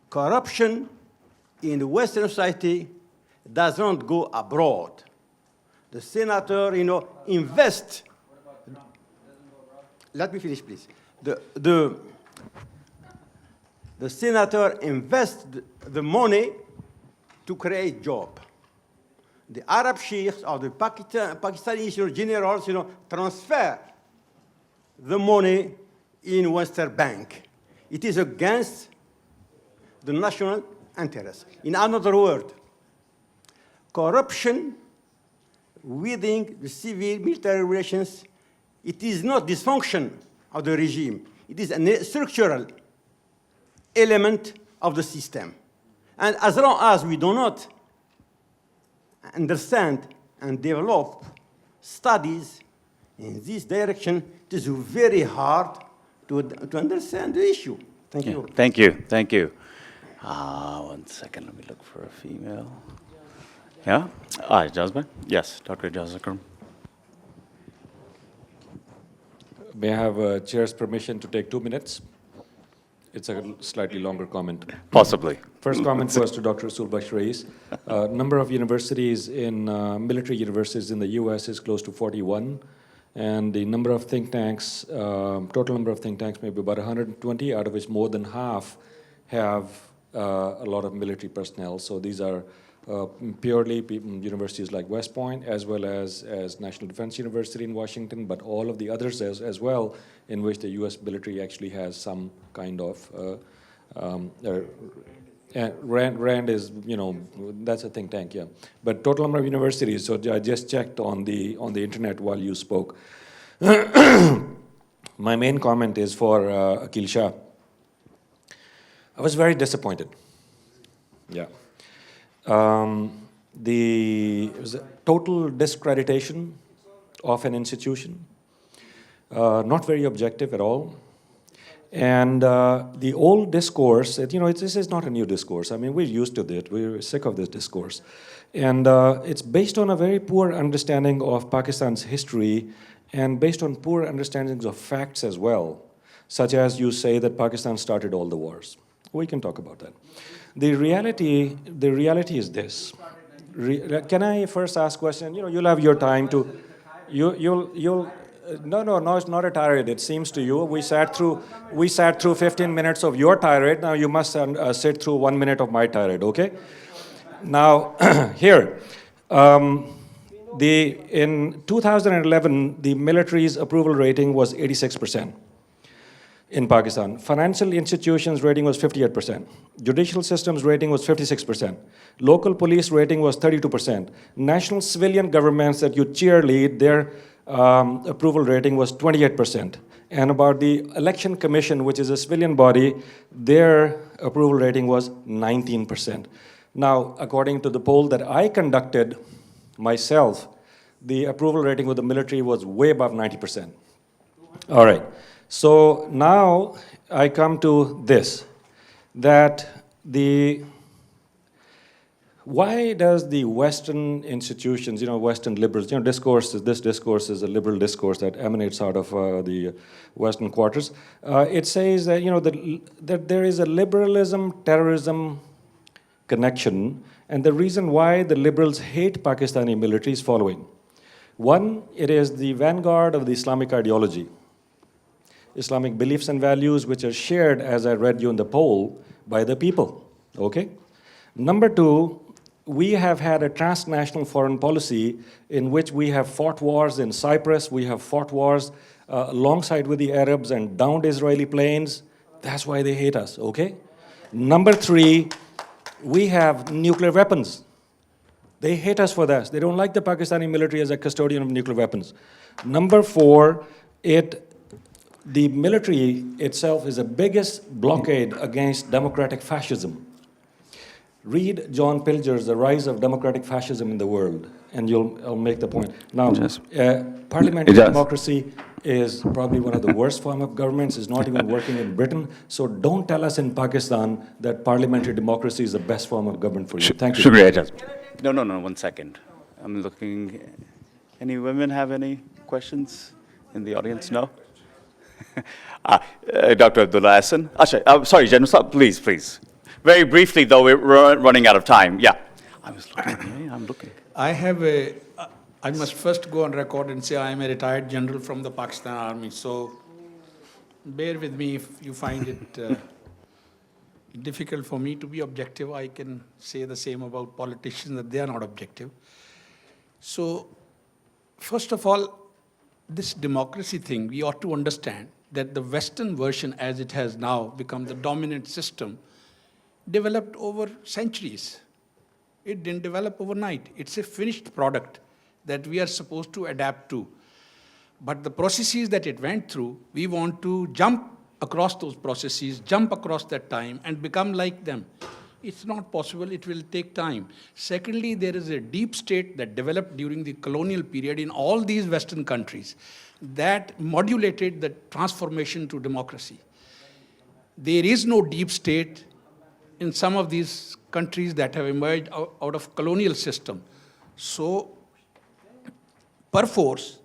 Corruption in the Western society does not go abroad. The senator, invest. Let me finish, please. The senator invests the money to create job. The Arab sheikhs or the Pakistani generals, transfer the money in Western bank. It is against the national interest. In another word, corruption within the civil-military relations, it is not dysfunction of the regime. It is a structural element of the system. And as long as we do not understand and develop studies in this direction, it is very hard to understand the issue. Thank you. Thank you. Thank you. 1 second. Let me look for a female. Yeah? Jasmine? Yes, Dr. Jasakram. May I have Chair's permission to take 2 minutes? It's a slightly longer comment. Possibly. First comment was to Dr. Rasul Baksh Rais. Number of universities military universities in the US is close to 41. And the number of think tanks, total number of think tanks may be about 120, out of which more than half have a lot of military personnel. So these are purely universities like West Point, as well as National Defense University in Washington, but all of the others as well, in which the US military actually has some kind of, RAND is, that's a think tank, yeah. But total number of universities, so I just checked on the internet while you spoke. My main comment is for Akil Shah. I was very disappointed. Yeah. It was a total discreditation of an institution, not very objective at all. And the old discourse, this is not a new discourse. I mean, we're used to it. We're sick of this discourse. And it's based on a very poor understanding of Pakistan's history and based on poor understandings of facts as well, such as you say that Pakistan started all the wars. We can talk about that. The reality is this. Can I first ask a question? You'll have your time to, no, it's not a tirade. It seems to you. We sat through 15 minutes of your tirade. Now you must sit through 1 minute of my tirade, okay? Now, here, in 2011, the military's approval rating was 86% in Pakistan. Financial institutions rating was 58%. Judicial systems rating was 56%. Local police rating was 32%. National civilian governments that you cheerlead, their approval rating was 28%. And about the Election Commission, which is a civilian body, their approval rating was 19%. Now, according to the poll that I conducted myself, the approval rating with the military was way above 90%. All right. So now I come to this, that why does the Western institutions, Western liberals, this discourse is a liberal discourse that emanates out of the Western quarters. It says that, that there is a liberalism-terrorism connection, and the reason why the liberals hate Pakistani military is following. One, it is the vanguard of the Islamic ideology. Islamic beliefs and values which are shared, as I read you in the poll, by the people, okay? Number two, we have had a transnational foreign policy in which we have fought wars in Cyprus, we have fought wars alongside with the Arabs and downed Israeli planes. That's why they hate us, okay? Number three, we have nuclear weapons. They hate us for that. They don't like the Pakistani military as a custodian of nuclear weapons. Number four, the military itself is the biggest blockade against democratic fascism. Read John Pilger's The Rise of Democratic Fascism in the World, and I'll make the point. Now, parliamentary democracy is probably one of the worst forms of governments. It's not even working in Britain. So don't tell us in Pakistan that parliamentary democracy is the best form of government for you. Thank you. Shukriya, Ijaz. No, 1 second. I'm looking. Any women have any questions in the audience? No? Dr. Abdullah Hassan. Sorry, General, please. Very briefly, though, we're running out of time. Yeah. I'm looking. I must first go on record and say I am a retired general from the Pakistan Army, so bear with me if you find it difficult for me to be objective. I can say the same about politicians, that they are not objective. So, first of all, this democracy thing, we ought to understand that the Western version, as it has now become the dominant system, developed over centuries. It didn't develop overnight. It's a finished product that we are supposed to adapt to. But the processes that it went through, we want to jump across those processes, jump across that time, and become like them. It's not possible. It will take time. Secondly, there is a deep state that developed during the colonial period in all these Western countries that modulated the transformation to democracy. There is no deep state in some of these countries that have emerged out of colonial system. So, perforce,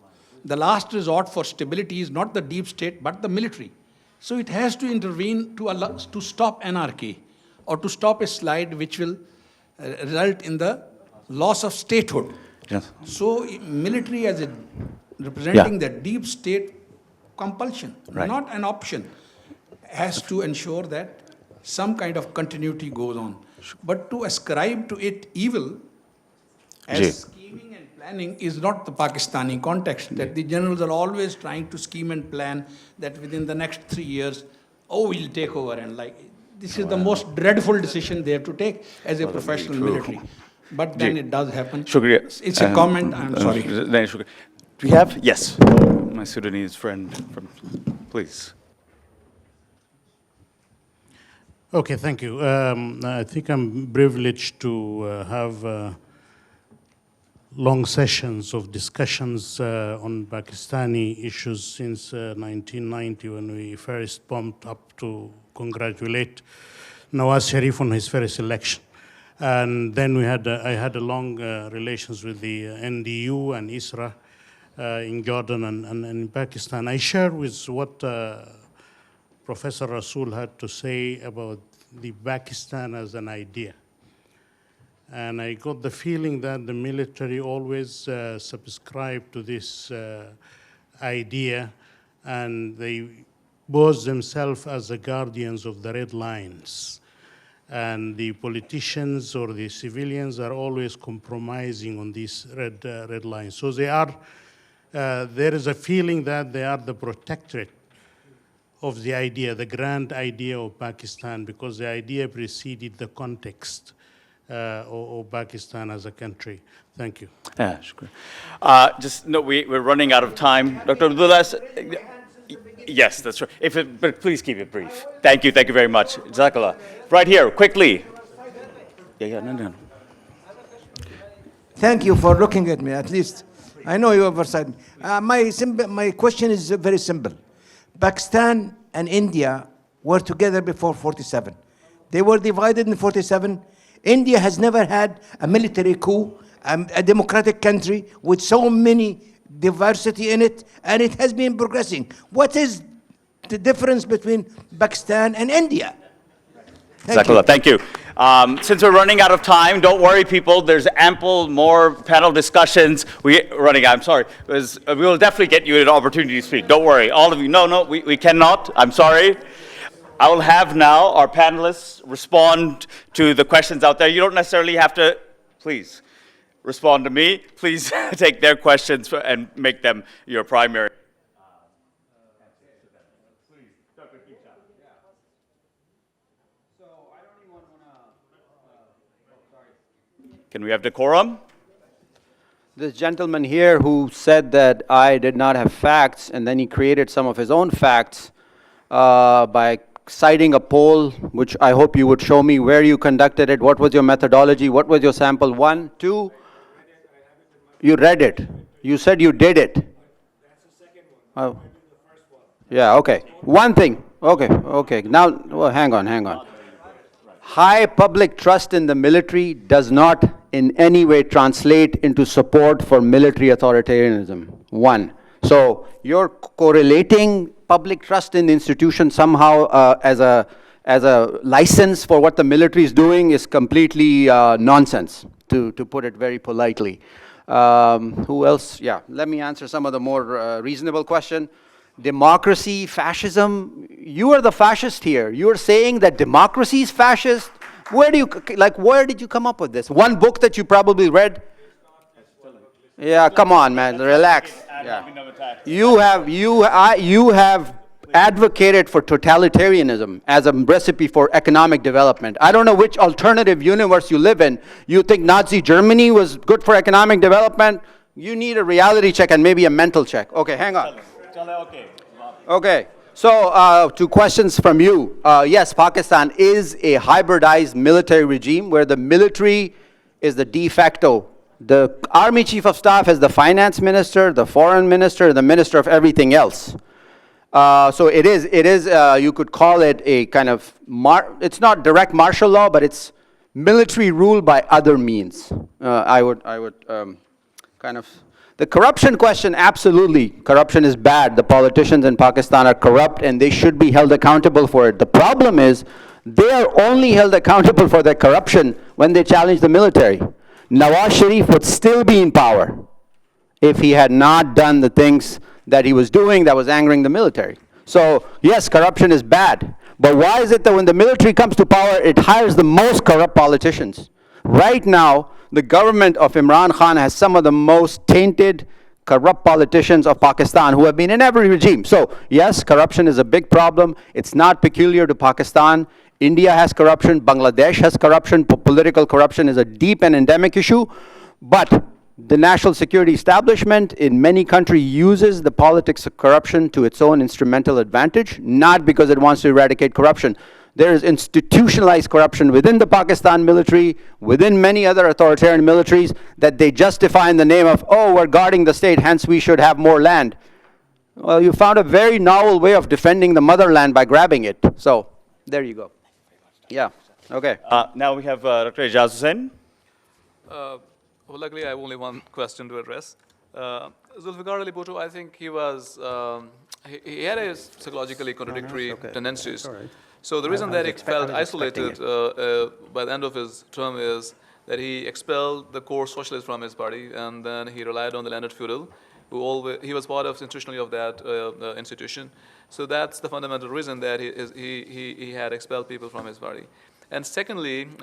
the last resort for stability is not the deep state, but the military. So it has to intervene to stop anarchy or to stop a slide which will result in the loss of statehood. Yes. So military as a representing the deep state compulsion, not an option, has to ensure that some kind of continuity goes on. But to ascribe to it evil as scheming and planning is not the Pakistani context, that the generals are always trying to scheme and plan that within the next 3 years, we'll take over, and this is the most dreadful decision they have to take as a professional military. But then it does happen. Shukriya. It's a comment, I'm sorry. Do we have? Yes. My Sudanese friend, please. Okay, thank you. I think I'm privileged to have long sessions of discussions on Pakistani issues since 1990 when we first bumped up to congratulate Nawaz Sharif on his first election. And then I had a long relations with the NDU and ISRA in Jordan and in Pakistan. I share with what Professor Rasool had to say about the Pakistan as an idea. And I got the feeling that the military always subscribed to this idea, and they pose themselves as the guardians of the red lines. And the politicians or the civilians are always compromising on these red lines. So they are, there is a feeling that they are the protectorate of the idea, the grand idea of Pakistan, because the idea preceded the context of Pakistan as a country. Thank you. Yeah, just no, we're running out of time. Dr. Abdullah, yes, that's right. But please keep it brief. Thank you very much. Jazakallah. Right here, quickly. No. Thank you for looking at me, at least. I know you oversight me. My question is very simple. Pakistan and India were together before 47. They were divided in 47. India has never had a military coup, a democratic country with so many diversity in it, and it has been progressing. What is the difference between Pakistan and India? Thank you. Since we're running out of time, don't worry, people. There's ample more panel discussions. We're running out. I'm sorry. We will definitely get you an opportunity to speak. Don't worry. All of you. No, we cannot. I'm sorry. I will have now our panelists respond to the questions out there. You don't necessarily have to, please, respond to me. Please take their questions and make them your primary. Can we have decorum? This gentleman here who said that I did not have facts, and then he created some of his own facts by citing a poll, which I hope you would show me where you conducted it, what was your methodology, what was your sample, 1, 2. You read it. You said you did it. Oh. Yeah, okay. One thing. Okay. Now, well, hang on. High public trust in the military does not in any way translate into support for military authoritarianism. 1. So you're correlating public trust in the institution somehow as a license for what the military is doing is completely nonsense, to put it very politely. Who else? Yeah, let me answer some of the more reasonable question. Democracy, fascism, you are the fascist here. You are saying that democracy is fascist? Where did you come up with this? One book that you probably read? Yeah, come on, man, relax. Yeah. You have advocated for totalitarianism as a recipe for economic development. I don't know which alternative universe you live in. You think Nazi Germany was good for economic development? You need a reality check and maybe a mental check. Okay, hang on. Okay, so 2 questions from you. Yes, Pakistan is a hybridized military regime where the military is the de facto. The army chief of staff is the finance minister, the foreign minister, the minister of everything else. So it is. You could call it a kind of, it's not direct martial law, but it's military rule by other means. I would kind of. The corruption question, absolutely. Corruption is bad. The politicians in Pakistan are corrupt and they should be held accountable for it. The problem is they are only held accountable for their corruption when they challenge the military. Nawaz Sharif would still be in power if he had not done the things that he was doing that was angering the military. So yes, corruption is bad. But why is it that when the military comes to power, it hires the most corrupt politicians? Right now, the government of Imran Khan has some of the most tainted, corrupt politicians of Pakistan who have been in every regime. So yes, corruption is a big problem. It's not peculiar to Pakistan. India has corruption. Bangladesh has corruption. Political corruption is a deep and endemic issue. But the national security establishment in many countries uses the politics of corruption to its own instrumental advantage, not because it wants to eradicate corruption. There is institutionalized corruption within the Pakistan military, within many other authoritarian militaries, that they justify in the name of, oh, we're guarding the state, hence we should have more land. Well, you found a very novel way of defending the motherland by grabbing it. So, there you go. Yeah, okay. Now we have Dr. Ijaz Hussain. Well, luckily, I have only one question to address. Zulfikar Ali Bhutto, I think he was, he had a psychologically contradictory tendencies. So the reason that he felt isolated by the end of his term is that he expelled the core socialists from his party, and then he relied on the landed feudal, who always, he was part of institutionally of that institution. So that's the fundamental reason that he had expelled people from his party. And secondly, he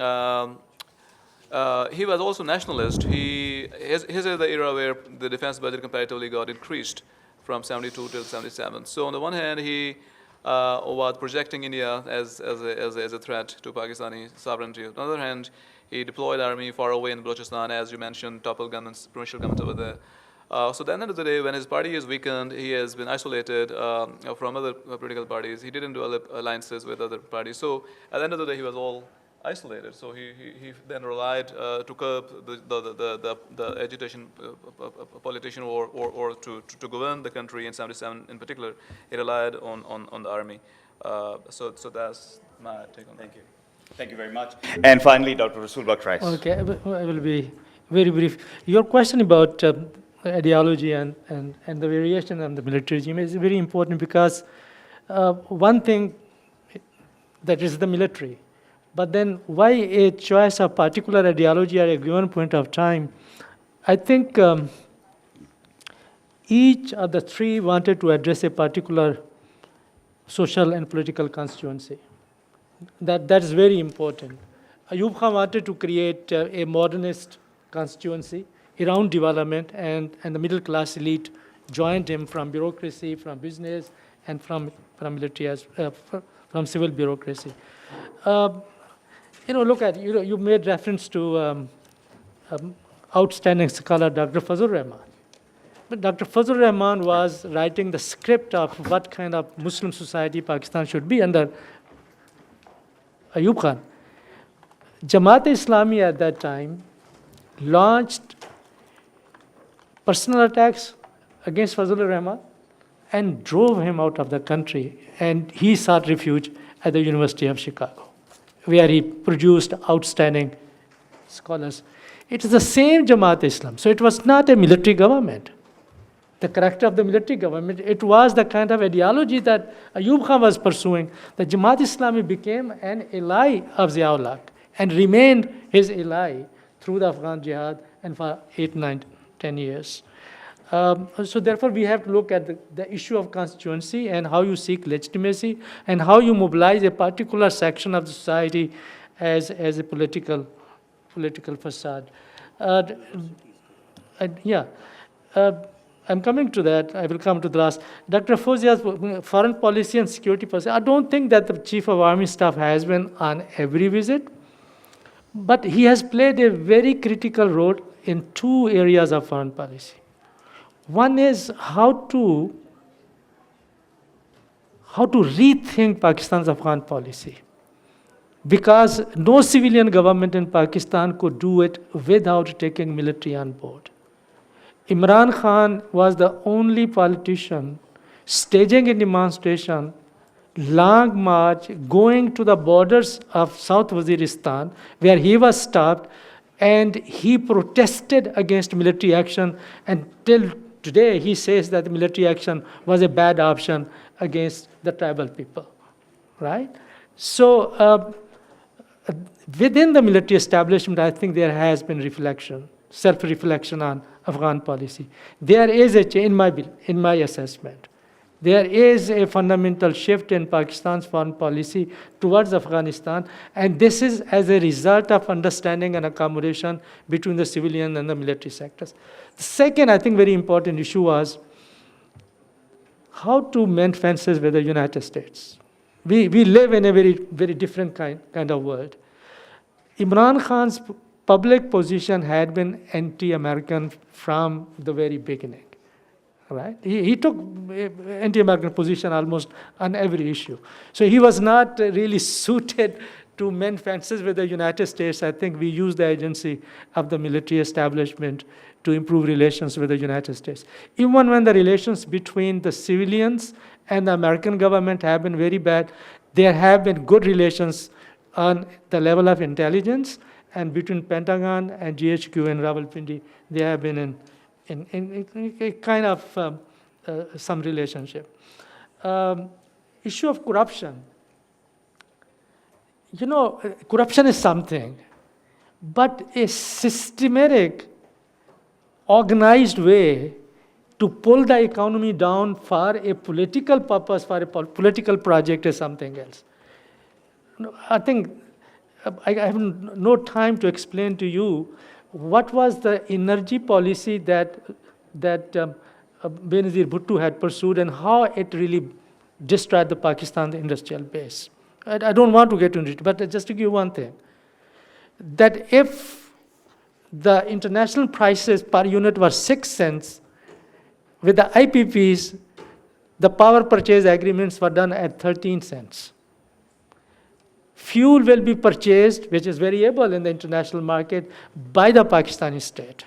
was also nationalist. His is the era where the defense budget comparatively got increased from 72 till 77. So on the one hand, he was projecting India as a threat to Pakistani sovereignty. On the other hand, he deployed army far away in Balochistan, as you mentioned, toppled governments, provincial governments over there. So at the end of the day, when his party is weakened, he has been isolated from other political parties. He didn't develop alliances with other parties. So at the end of the day, he was all isolated. So he then relied to curb the agitation politician or to govern the country in 77 in particular. He relied on the army. So that's my take on that. Thank you. Thank you very much. And finally, Dr. Rasul Baksh Rais. Okay, I will be very brief. Your question about ideology and the variation of the military regime is very important because one thing that is the military, but then why a choice of particular ideology at a given point of time? I think each of the three wanted to address a particular social and political constituency. That is very important. Ayub Khan wanted to create a modernist constituency around development, and the middle class elite joined him from bureaucracy, from business, and from military, from civil bureaucracy. Look at, you made reference to outstanding scholar Dr. Fazlur Rahman. But Dr. Fazlur Rahman was writing the script of what kind of Muslim society Pakistan should be under Ayub Khan. Jamaat-e-Islami at that time launched personal attacks against Fazlur Rahman and drove him out of the country, and he sought refuge at the University of Chicago, where he produced outstanding scholars. It is the same Jamaat-e-Islam, so it was not a military government. The character of the military government, it was the kind of ideology that Ayub Khan was pursuing. The Jamaat-e-Islami became an ally of Ziaul Haq and remained his ally through the Afghan Jihad and for 8, 9, 10 years. So therefore, we have to look at the issue of constituency and how you seek legitimacy and how you mobilize a particular section of the society as a political facade. I'm coming to that. I will come to the last. Dr. Fauzia's foreign policy and security policy. I don't think that the Chief of Army Staff has been on every visit, but he has played a very critical role in two areas of foreign policy. One is how to rethink Pakistan's Afghan policy, because no civilian government in Pakistan could do it without taking military on board. Imran Khan was the only politician staging a demonstration, long march, going to the borders of South Waziristan, where he was stopped, and he protested against military action. And till today, he says that military action was a bad option against the tribal people, right? So within the military establishment, I think there has been reflection, self-reflection on Afghan policy. There is a change, in my assessment. There is a fundamental shift in Pakistan's foreign policy towards Afghanistan, and this is as a result of understanding and accommodation between the civilian and the military sectors. The second, I think, very important issue was how to mend fences with the United States. We live in a very, very different kind of world. Imran Khan's public position had been anti-American from the very beginning, right? He took anti-American position almost on every issue. So he was not really suited to mend fences with the United States. I think we used the agency of the military establishment to improve relations with the United States. Even when the relations between the civilians and the American government have been very bad, there have been good relations on the level of intelligence, and between Pentagon and GHQ and Rawalpindi, they have been in a kind of some relationship. Issue of corruption. You know, corruption is something, but a systematic, organized way to pull the economy down for a political purpose, for a political project is something else. I think I have no time to explain to you what was the energy policy that Benazir Bhutto had pursued and how it really destroyed the Pakistan industrial base. I don't want to get into it, but just to give you one thing, that if the international prices per unit were 6 cents, with the IPPs, the power purchase agreements were done at 13 cents. Fuel will be purchased, which is variable in the international market, by the Pakistani state.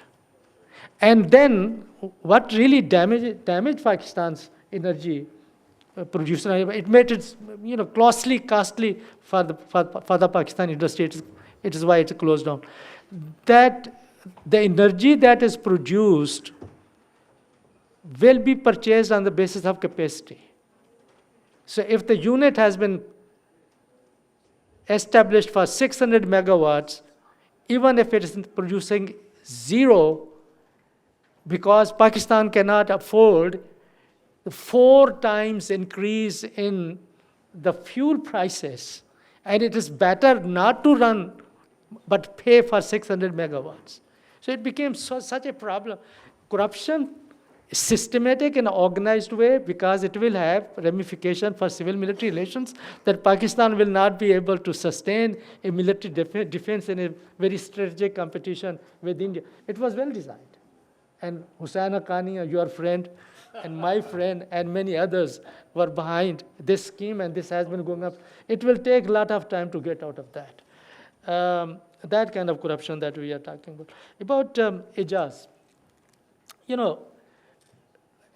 And then what really damaged Pakistan's energy production, it made it costly for the Pakistani industry. It is why it's closed down. That the energy that is produced will be purchased on the basis of capacity. So if the unit has been established for 600 megawatts, even if it is producing 0, because Pakistan cannot afford the 4 times increase in the fuel prices, and it is better not to run but pay for 600 megawatts. So it became such a problem. Corruption, systematic and organized way, because it will have ramification for civil-military relations, that Pakistan will not be able to sustain a military defense in a very strategic competition with India. It was well designed. And Hussain Haqqani, your friend, and my friend, and many others were behind this scheme, and this has been going up. It will take a lot of time to get out of that. That kind of corruption that we are talking about. About Ijaz,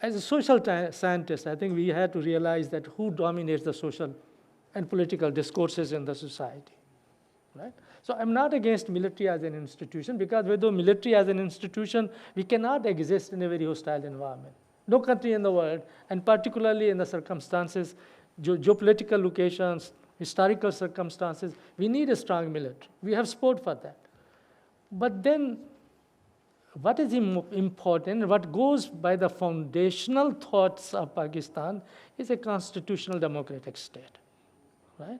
as a social scientist, I think we had to realize that who dominates the social and political discourses in the society, right? So I'm not against military as an institution, because without military as an institution, we cannot exist in a very hostile environment. No country in the world, and particularly in the circumstances, geopolitical locations, historical circumstances, we need a strong military. We have support for that. But then, what is important, what goes by the foundational thoughts of Pakistan, is a constitutional democratic state, right?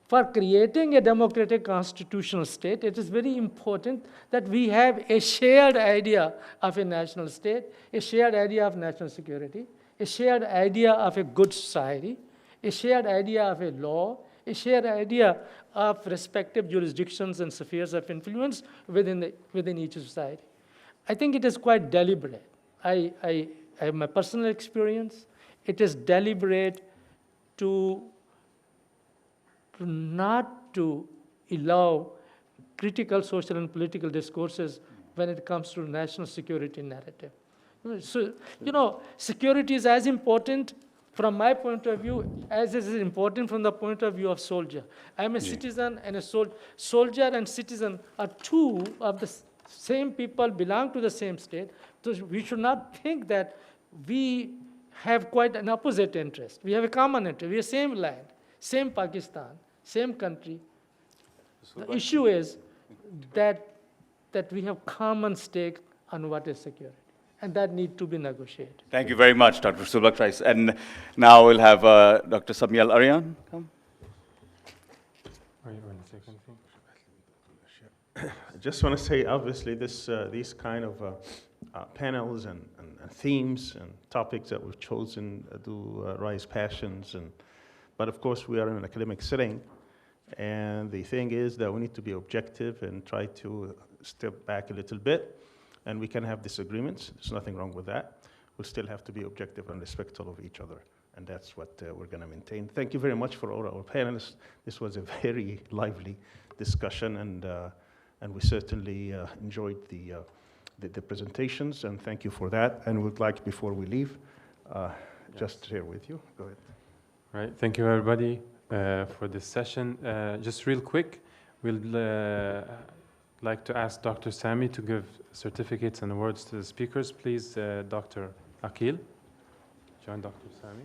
For creating a democratic constitutional state, it is very important that we have a shared idea of a national state, a shared idea of national security, a shared idea of a good society, a shared idea of a law, a shared idea of respective jurisdictions and spheres of influence within each society. I think it is quite deliberate. I have my personal experience. It is deliberate to not to allow critical social and political discourses when it comes to national security narrative. So, security is as important from my point of view as it is important from the point of view of soldier. I'm a citizen and a soldier. Soldier and citizen are two of the same people, belong to the same state. So we should not think that we have quite an opposite interest. We have a common interest. We have same land, same Pakistan, same country. The issue is that we have common stake on what is security, and that need to be negotiated. Thank you very much, Dr. Sulbaksh Rais. And now we'll have Dr. Samyal Aryan come. I just want to say, obviously, these kind of panels and themes and topics that we've chosen do raise passions. But of course, we are in an academic setting. And the thing is that we need to be objective and try to step back a little bit. And we can have disagreements. There's nothing wrong with that. we'll still have to be objective and respectful of each other. And that's what we're going to maintain. Thank you very much for all our panelists. This was a very lively discussion, and we certainly enjoyed the presentations, and thank you for that. And we'd like, before we leave, just share with you. Go ahead. Right. Thank you, everybody, for this session. Just real quick, we'll like to ask Dr. Sami to give certificates and awards to the speakers. Please, Dr. Akil, join Dr. Sami.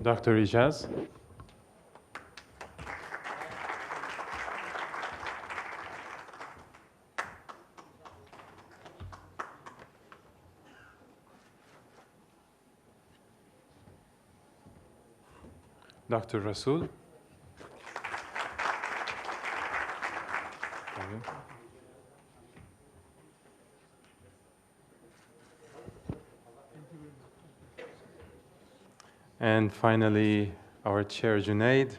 Dr. Ijaz. Dr. Rasool. Thank you. And finally, our chair, Junaid.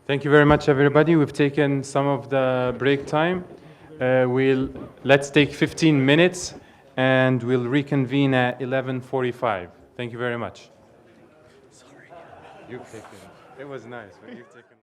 Thank you very much, everybody. We've taken some of the break time. Let's take 15 minutes, and we'll reconvene at 11:45. Thank you very much. Sorry. You've taken. It was nice, but you've taken.